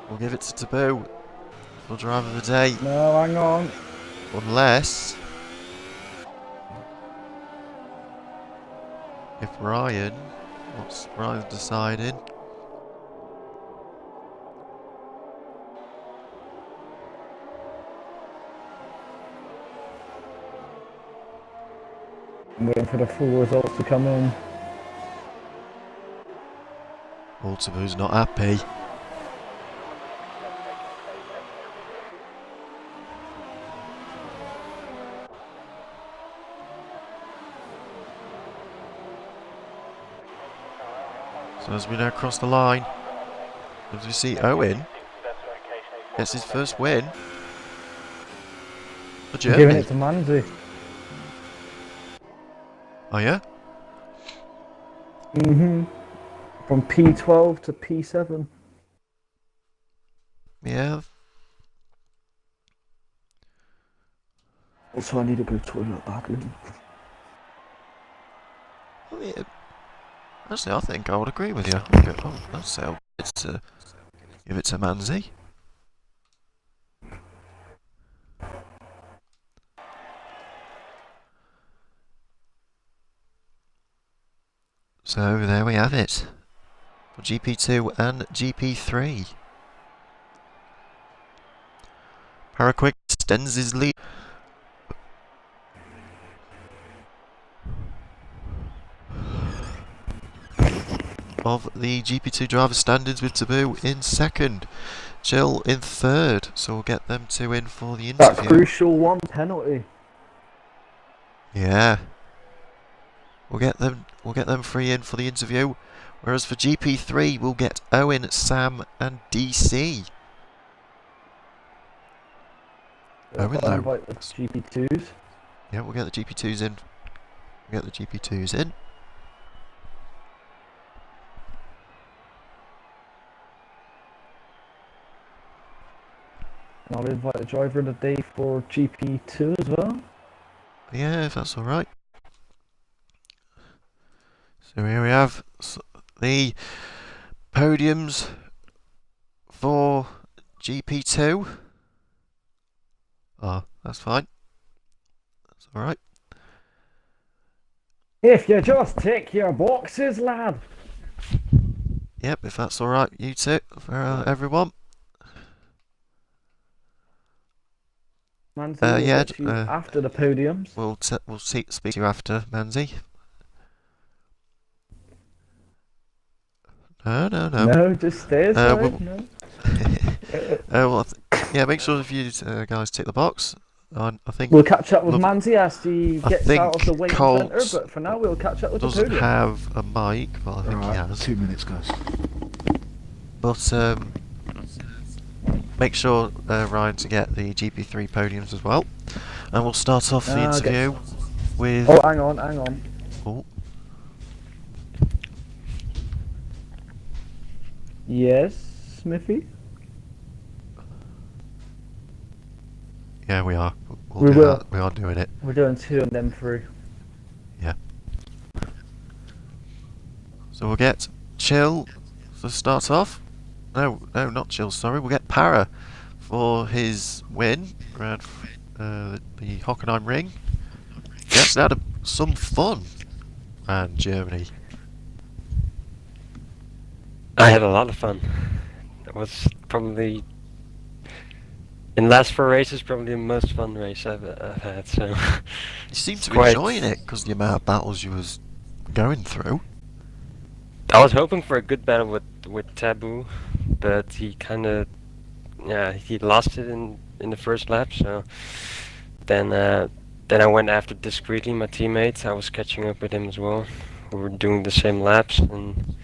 We'll give it to Taboo for driver of the day. No, hang on. Unless if Ryan, what's Ryan decided? I'm waiting for the full results to come in. Well, Taboo's not happy. So as we now cross the line, as we see Owen gets his first win for Germany. Giving it to Manzi. Oh yeah? From P12 to P7. Yeah. Also, I need to go to the toilet badly. Well, yeah. Actually, I think I would agree with you. I'd say I'll give it to Manzi. So there we have it for GP2 and GP3. Paraquick extends his lead. Of the GP2 driver standings, with Taboo in second, Jill in third, so we'll get them two in for the interview. That crucial one penalty. Yeah. We'll get them three in for the interview. Whereas for GP3 we'll get Owen, Sam and DC. Owen though. Invite the GP2s. Yeah, we'll get the GP2s in. We'll get the GP2s in. And I'll invite the driver of the day for GP2 as well. Yeah, if that's alright. So here we have the podiums for GP2. Oh, that's fine. That's alright. If you just tick your boxes, lad. Yep, if that's alright, you two, for everyone. Manzi, we'll yeah, get you after the podiums. We'll speak to you after, Manzi. No. No, just stay aside. No. Well, yeah, make sure if you guys tick the box. I think we'll catch up with Manzi as he gets out of the waiting Colt centre, but for now we'll catch up with the doesn't podium. have a mic, but I think he has. 2 minutes, guys. But make sure, Ryan, to get the GP3 podiums as well. And we'll start off the interview with... Oh, hang on. Oh. Yes, Smithy? Yeah, we are. We will. That. We are doing it. We're doing 2 and then 3. Yeah. So we'll get Chill to start off. No, not Chill, sorry. We'll get Para for his win around the Hockenheim Ring. Yes, had some fun around Germany. I had a lot of fun. It was probably, in the last 4 races, probably the most fun race I've had. So you seem to be enjoying it because the amount of battles you was going through. I was hoping for a good battle with Taboo, but he kind of, he lost it in the first lap. So then I went after Discreetly, my teammate. I was catching up with him as well. We were doing the same laps, and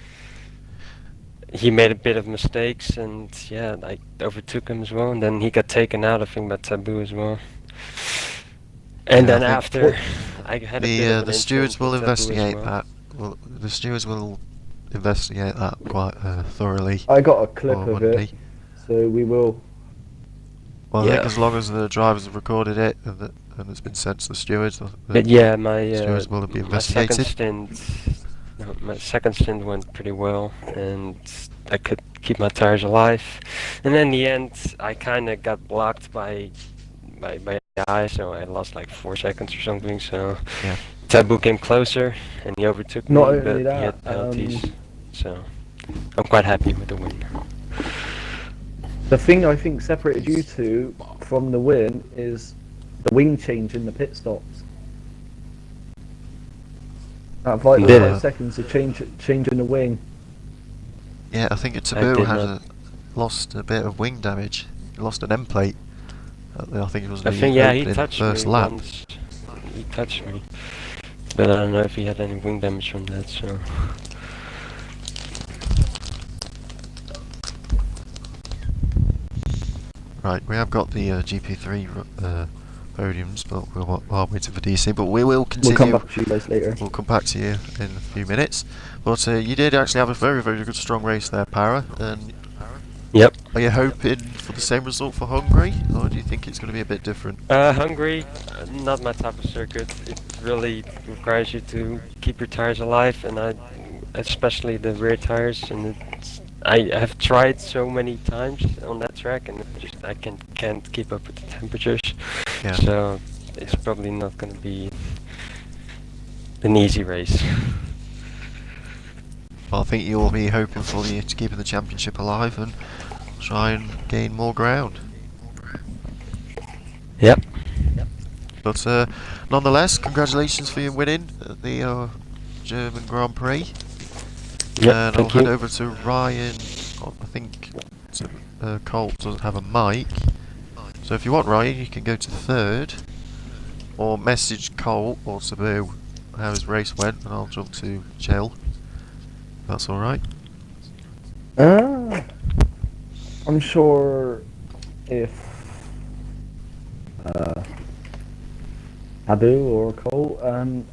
he made a bit of mistakes, and I overtook him as well. And then he got taken out, I think, by Taboo as well. And then after, I had a bit of the stewards will investigate that. Well, the stewards will investigate that quite thoroughly. I got a clip of it, so we will. Well, I think as long as the drivers have recorded it and it's been sent to the stewards, my stewards will be investigated. My second stint went pretty well, and I could keep my tires alive. And in the end, I kind of got blocked by AI, so I lost like 4 seconds or something. So Taboo came closer, and he overtook me, but he had penalties. So I'm quite happy with the win. The thing I think separated you two from the win is the wing change in the pit stops. That vital 5 seconds of changing the wing. Yeah, I think Taboo had lost a bit of wing damage. He lost an end plate. I think it was he touched first me lap. once. He touched me, but I don't know if he had any wing damage from that. So. Right, we have got the GP3 podiums, but we're waiting for DC. But we will continue. We'll come back to you guys later. We'll come back to you in a few minutes. But you did actually have a very, very good, strong race there, Para. And Yep. are you hoping for the same result for Hungary, or do you think it's going to be a bit different? Hungary, not my type of circuit. It really requires you to keep your tires alive, and especially the rear tires. And I have tried so many times on that track, and I can't keep up with the temperatures. Yeah. So it's probably not going to be an easy race. But I think you'll be hoping for to keep the championship alive and try and gain more ground. Yep. But nonetheless, congratulations for your winning at the German Grand Prix. Yep, And I'll thank hand you. over to Ryan. I think Colt doesn't have a mic. So if you want, Ryan, you can go to third. Or message Colt or Sabu how his race went, and I'll jump to Chill. That's alright. I'm sure if Abu or Cole, I'm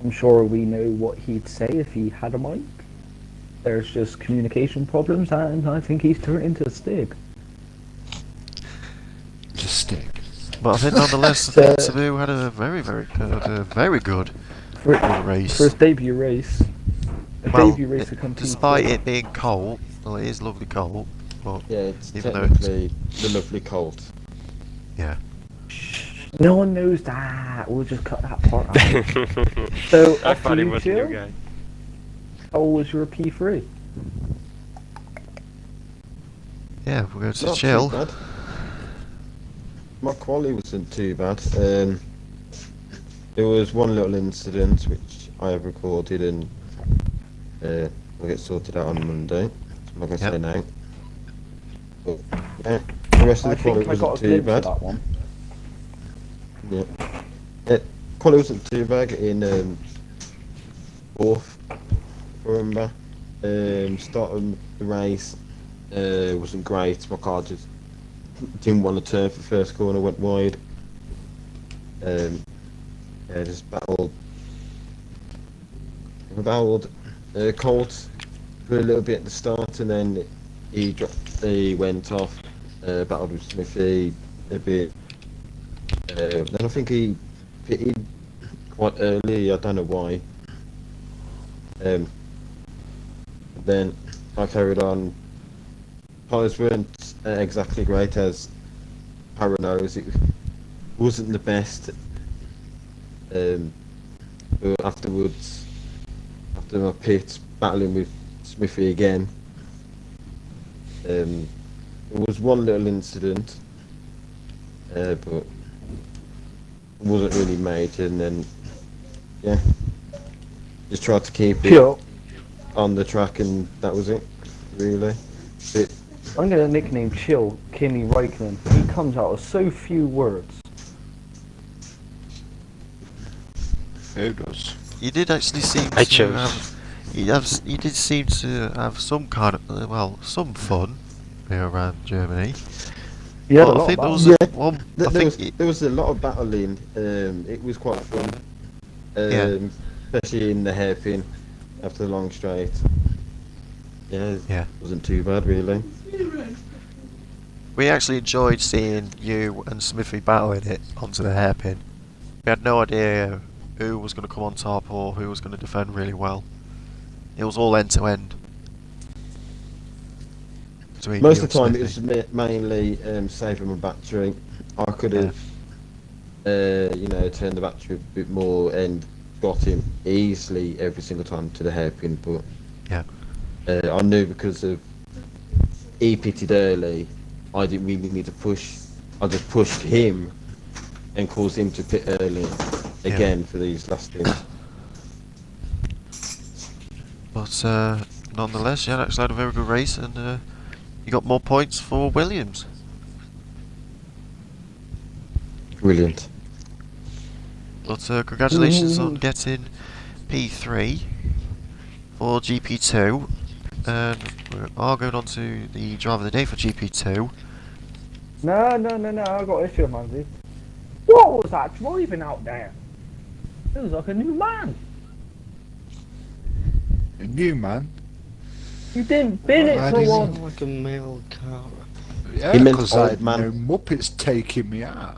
sure we know what he'd say if he had a mic. There's just communication problems, and I think he's turned into a stick. Just stick. But I think nonetheless, I think Sabu had a very good race. For his debut race. Debut race to come despite it being cold, well, it is lovely cold, but Yeah, it's even though technically the lovely Colt. yeah. No one knows that. We'll just cut that part out. So, I off thought to he you, was a Jill. new guy. How was your P3? Yeah, we'll go to Not Chill. too bad. My quality wasn't too bad. There was one little incident which I have recorded and will get sorted out on Monday. I'm not going to say now. But, yeah, the rest of I the quality think I got wasn't a too glimpse bad. of that one. Yeah. Quality wasn't too bad in fourth, if I remember. Start of the race wasn't great. My car just didn't want to turn for the first corner, went wide. Yeah, just battled Colt for a little bit at the start, and then he went off. Battled with Smithy a bit. Then I think he pitted quite early. I don't know why. Then I carried on. Tyres weren't exactly great as Paranos. It wasn't the best. But afterwards, after my pit, battling with Smithy again, there was one little incident, but it wasn't really major. And then, yeah, just tried to keep it on the track, and that was it, really. But I'm going to nickname Chill Kimi Räikkönen. He comes out with so few words. who does? You did actually seem I to chose. you did seem to have some kind of some fun here around Germany. He had But a I lot think there about was him. one. I think There was a lot of battling. It was quite fun. Especially in the hairpin after the long straight. Yeah, Yeah. wasn't too bad really. we actually enjoyed seeing you and Smithy battling it onto the hairpin. We had no idea who was going to come on top or who was going to defend really well. It was all end to end. Most of the time it was mainly saving my battery. I could have, turned the battery a bit more and got him easily every single time to the hairpin, but Yeah. I knew because of he pitted early, I didn't really need to push. I just pushed him and caused him to pit early again for these last things. But nonetheless, yeah, actually had a very good race, and you got more points for Williams. Brilliant. But congratulations on getting P3 for GP2, and we are going on to the driver of the day for GP2. No, I got an issue, man. What was that driving out there? It was like a new man. A new man? You didn't bin it for one. Like a male car. Yeah, He meant because I old had man. no Muppets taking me out.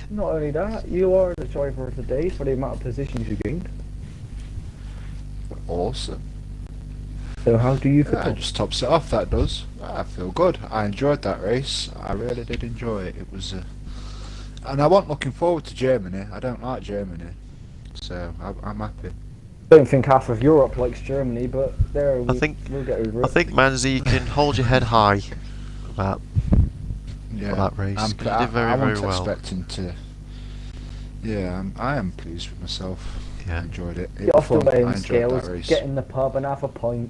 Not only that, you are the driver of the day for the amount of positions you gained. Awesome. So how do you Yeah, feel? it just tops it off, that does. I feel good. I enjoyed that race. I really did enjoy it. It was and I wasn't looking forward to Germany. I don't like Germany. So I'm happy. don't think half of Europe likes Germany, but there I think we'll get over I it. think Manzi, you can hold your head high for Yeah, that race. I'm 'Cause you did very I very wasn't well. expecting to. Yeah, I am pleased with myself. I Yeah. enjoyed it. It Get was off the fun. I weighing enjoyed scales, that race. get in the pub and have a pint.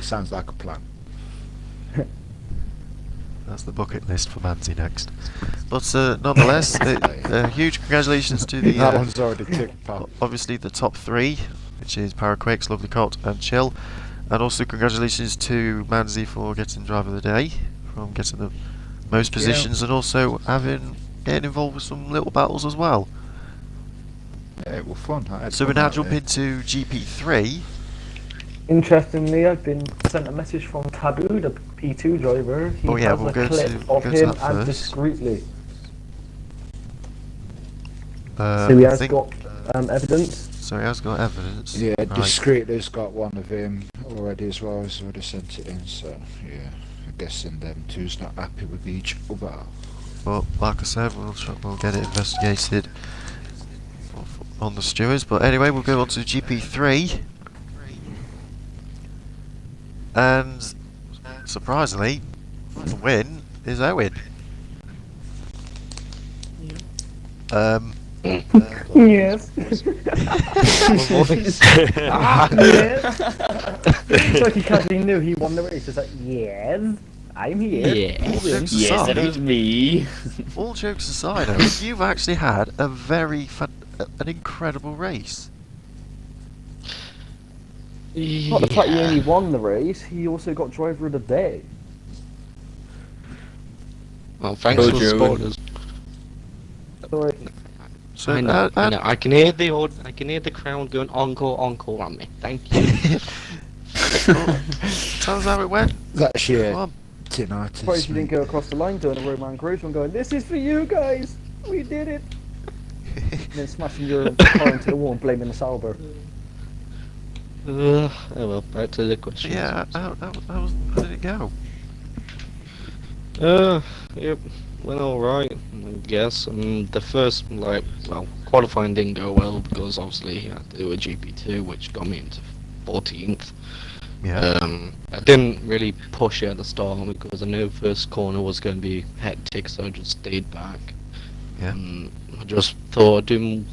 Sounds like a plan. That's the bucket list for Manzi next. But nonetheless, huge congratulations to the That one's already ticked, pal. obviously the top three, which is Paraquakes, Lovely Cot, and Chill, and also congratulations to Manzi for getting Driver of the Day, from getting the most positions, and also getting involved with some little battles as well. Yeah, it was fun. I had So we fun now out jump there. into GP3. Interestingly, I've been sent a message from Taboo, the P2 driver. He Oh, yeah, has we'll a go clip to- of go to him that and first. discreetly. So So he has got evidence. So he has got evidence. Yeah, Right. Discreetly's got one of him already as well. He's already sent it in. So yeah, I'm guessing them two's not happy with each other. But like I said, we'll get it investigated on the stewards. But anyway, we'll go on to GP3, and surprisingly, the win is Owen. Yes. Yes. It's like he casually knew he won the race. It's like, yes, I'm here. Yes, All jokes yes, aside, that was me. all jokes aside, Owen, you've actually had a an incredible race. Not the fact he only won the race, he also got driver of the day. Well, thanks Told for the you. spoilers. Sorry. So I know, I can hear I can hear the crowd going encore on me. Thank you. Tell us how it went. That's your Come on. tinnitus. Surprised you didn't mate. go across the line doing a Roman Gross one going, this is for you guys! We did it! And then smashing your car into the wall and blaming the Sauber. Oh well, back to the question. Yeah, how did it go? Yep, went alright, I guess. The first, qualifying didn't go well because obviously he had to do a GP2, which got me into 14th. Yeah. I didn't really push it at the start because I knew first corner was going to be hectic, so I just stayed back. Yeah. I just thought I'd do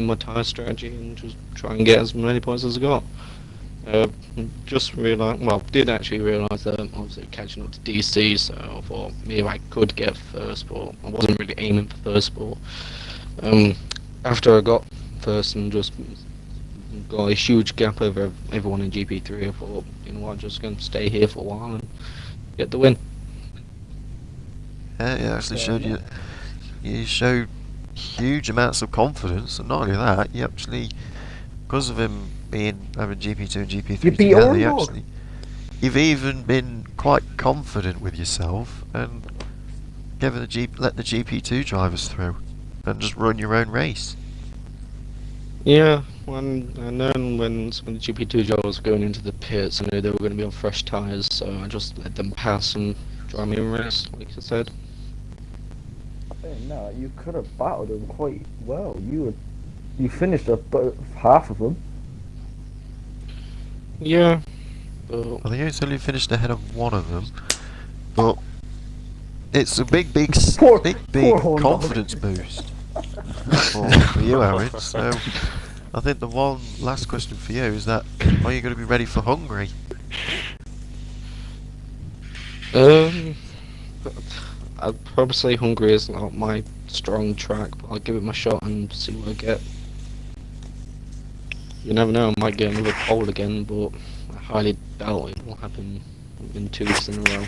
my tyre strategy and just try and get as many points as I got. Did actually realise that I was catching up to DC, so I thought maybe I could get first, but I wasn't really aiming for first. But after I got first and just got a huge gap over everyone in GP3, I thought, you know what, I'm just going to stay here for a while and get the win. Yeah, it actually showed you showed huge amounts of confidence, and not only that, you actually, because of him having GP2 and GP3 You beat together, Ornborg. you've even been quite confident with yourself and let the GP2 drivers through and just run your own race. Yeah, when some of the GP2 drivers were going into the pits, I knew they were going to be on fresh tyres, so I just let them pass and drive me a race, like I said. I think no, you could have battled them quite well. You finished about half of them. Yeah, but I think it's only finished ahead of one of them, but it's a big Poor Horndog. confidence boost for you, Aaron. So I think the one last question for you is that, are you going to be ready for Hungary? I'd probably say Hungary is not my strong track, but I'll give it my shot and see what I get. You never know, I might get another pole again, but I highly doubt it will happen in 2 weeks in a row.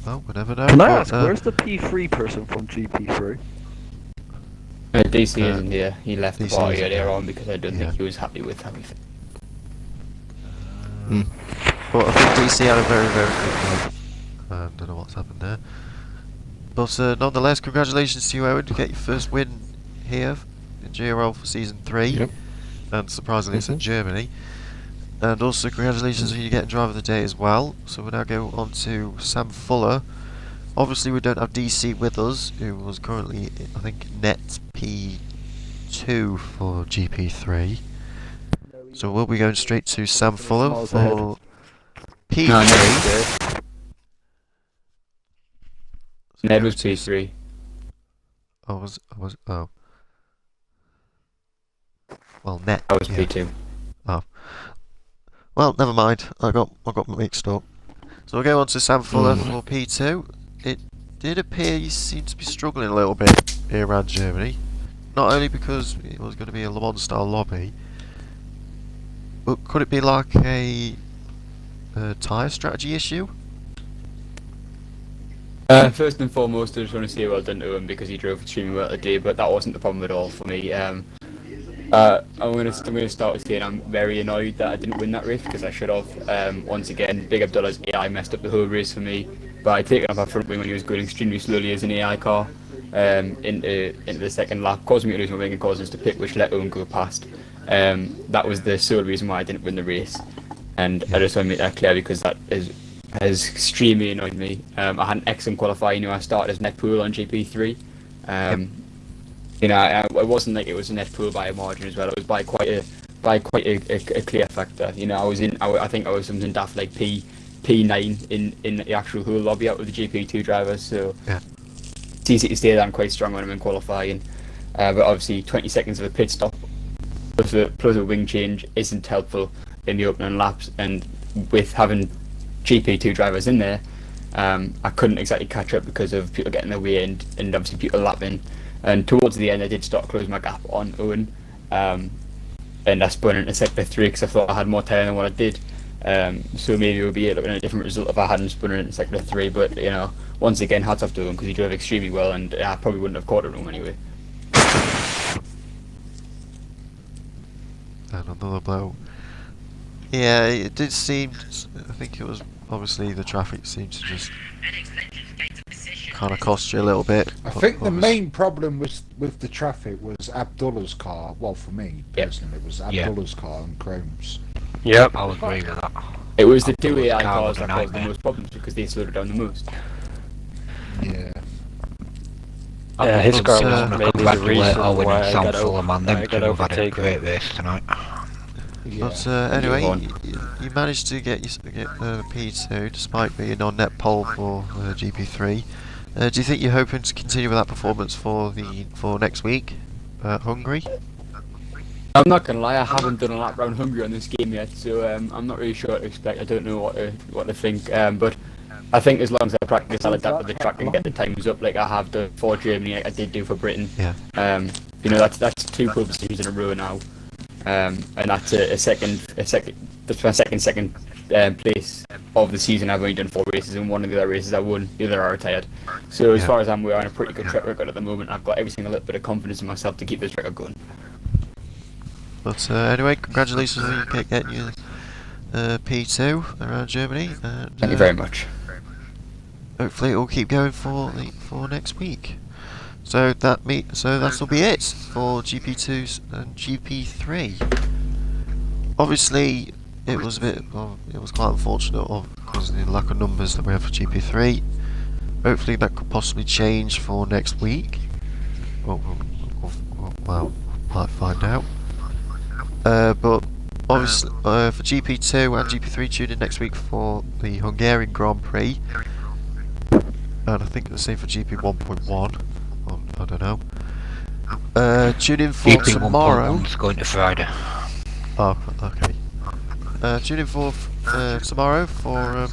Well, we never know. Can I but, ask, where's the P3 person from GP3? DC isn't here. He left the DC party isn't earlier here. on because I don't Yeah. think he was happy with everything. But I think DC had a very, very good run. Don't know what's happened there. But nonetheless, congratulations to you, Owen, to get your first win here in GRL for Season 3. Yep. And surprisingly, it's in Germany. And also, congratulations on you getting Driver of the Day as well. So we'll now go on to Sam Fuller. Obviously, we don't have DC with us, who was currently, I think, net P2 GP2 for GP3. So we'll be going straight to Sam Fuller Miles for ahead. P3. No, Ned was Go to- P3. Oh. Well, net. I was yeah. P2. Well, never mind. I got mixed up. So we'll go on to Sam Fuller for P2. It did appear he seemed to be struggling a little bit here around Germany. Not only because it was going to be a Le Mans style lobby, but could it be like a tyre strategy issue? First and foremost, I just want to say well done to him because he drove extremely well today, but that wasn't the problem at all for me. I'm going to start with saying I'm very annoyed that I didn't win that race because I should have. Once again, Big Abdullah's AI messed up the whole race for me by taking off a front wing when he was going extremely slowly as an AI car into the second lap, causing me to lose my wing and causing us to pit, which let Owen go past. That was the sole reason why I didn't win the race, and I just want to make that clear because that has extremely annoyed me. I had an excellent qualifying. I started as net pool on GP3. You know, it wasn't like it was a net pool by a margin as well. It was by quite a clear factor. You know, I think I was something daft like P9 in the actual whole lobby out with the GP2 drivers. So it's easy to say that I'm quite strong when I'm in qualifying. But obviously 20 seconds of a pit stop plus a wing change isn't helpful in the opening laps. And with having GP2 drivers in there, I couldn't exactly catch up because of people getting their way and obviously people lapping. And towards the end, I did start closing my gap on Owen, and I spun into sector 3 because I thought I had more time than what I did. So maybe it would be looking at a different result if I hadn't spun into sector 3. But you know, once again, hats off to Owen because he drove extremely well, and I probably wouldn't have caught him anyway. And another blow. Yeah, it did seem. I think it was obviously the traffic seemed to just kind of cost you a little bit. I think the main problem with the traffic was Abdullah's car. Well, for me personally, it was Abdullah's car and Chrome's. Yep. I'll agree with that. It was the two AI car cars was a that caused the nightmare. most problems because they slowed it down the most. Yeah. Yeah, his car Let's, was mainly the Congratulate reason Owen why and I Sam got Fuller, man. Them I two got have had a overtaken. great race tonight. Yeah. But anyway, you managed to get P2 despite being on net pole for GP3. Do you think you're hoping to continue with that performance for next week at Hungary? I'm not gonna lie, I haven't done a lap round Hungary on this game yet, so I'm not really sure what to expect. I don't know what to think, but I think as long as I practice, I'll adapt to the track and get the times up like I have done for Germany, I did do for Britain. Yeah. You know, that's 2 pole positions in a row now, and that's that's my second place of the season. I've only done 4 races, and one of the other races I won, the other I retired. So as far as I'm aware, I'm on a pretty good track record at the moment. I've got every single little bit of confidence in myself to keep this record going. But anyway, congratulations on getting your P2 around Germany. And, Thank you very much. Hopefully it will keep going for next week. So that'll be it for GP2s and GP3. Obviously, it was quite unfortunate because of the lack of numbers that we have for GP3. Hopefully that could possibly change for next week. Well, might find out. But obviously for GP2 and GP3, tune in next week for the Hungarian Grand Prix. And I think the same for GP 1.1. I don't know. Tune in for GP tomorrow. 1.1's going to Friday. Oh, okay. Tune in for tomorrow for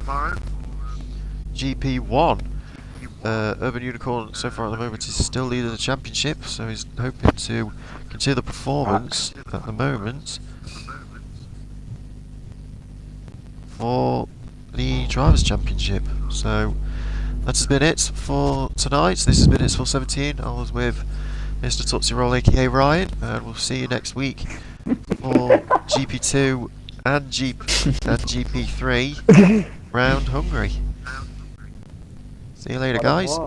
GP1. Urban Unicorn, so far at the moment, is still leading the championship, so he's hoping to continue the performance at the moment for the Drivers' Championship. So that's been it for tonight. This has been it for 17. I was with Mr. Tootsie Roll, aka Ryan, and we'll see you next week for GP2 and GP3 round Hungary. See you later, guys.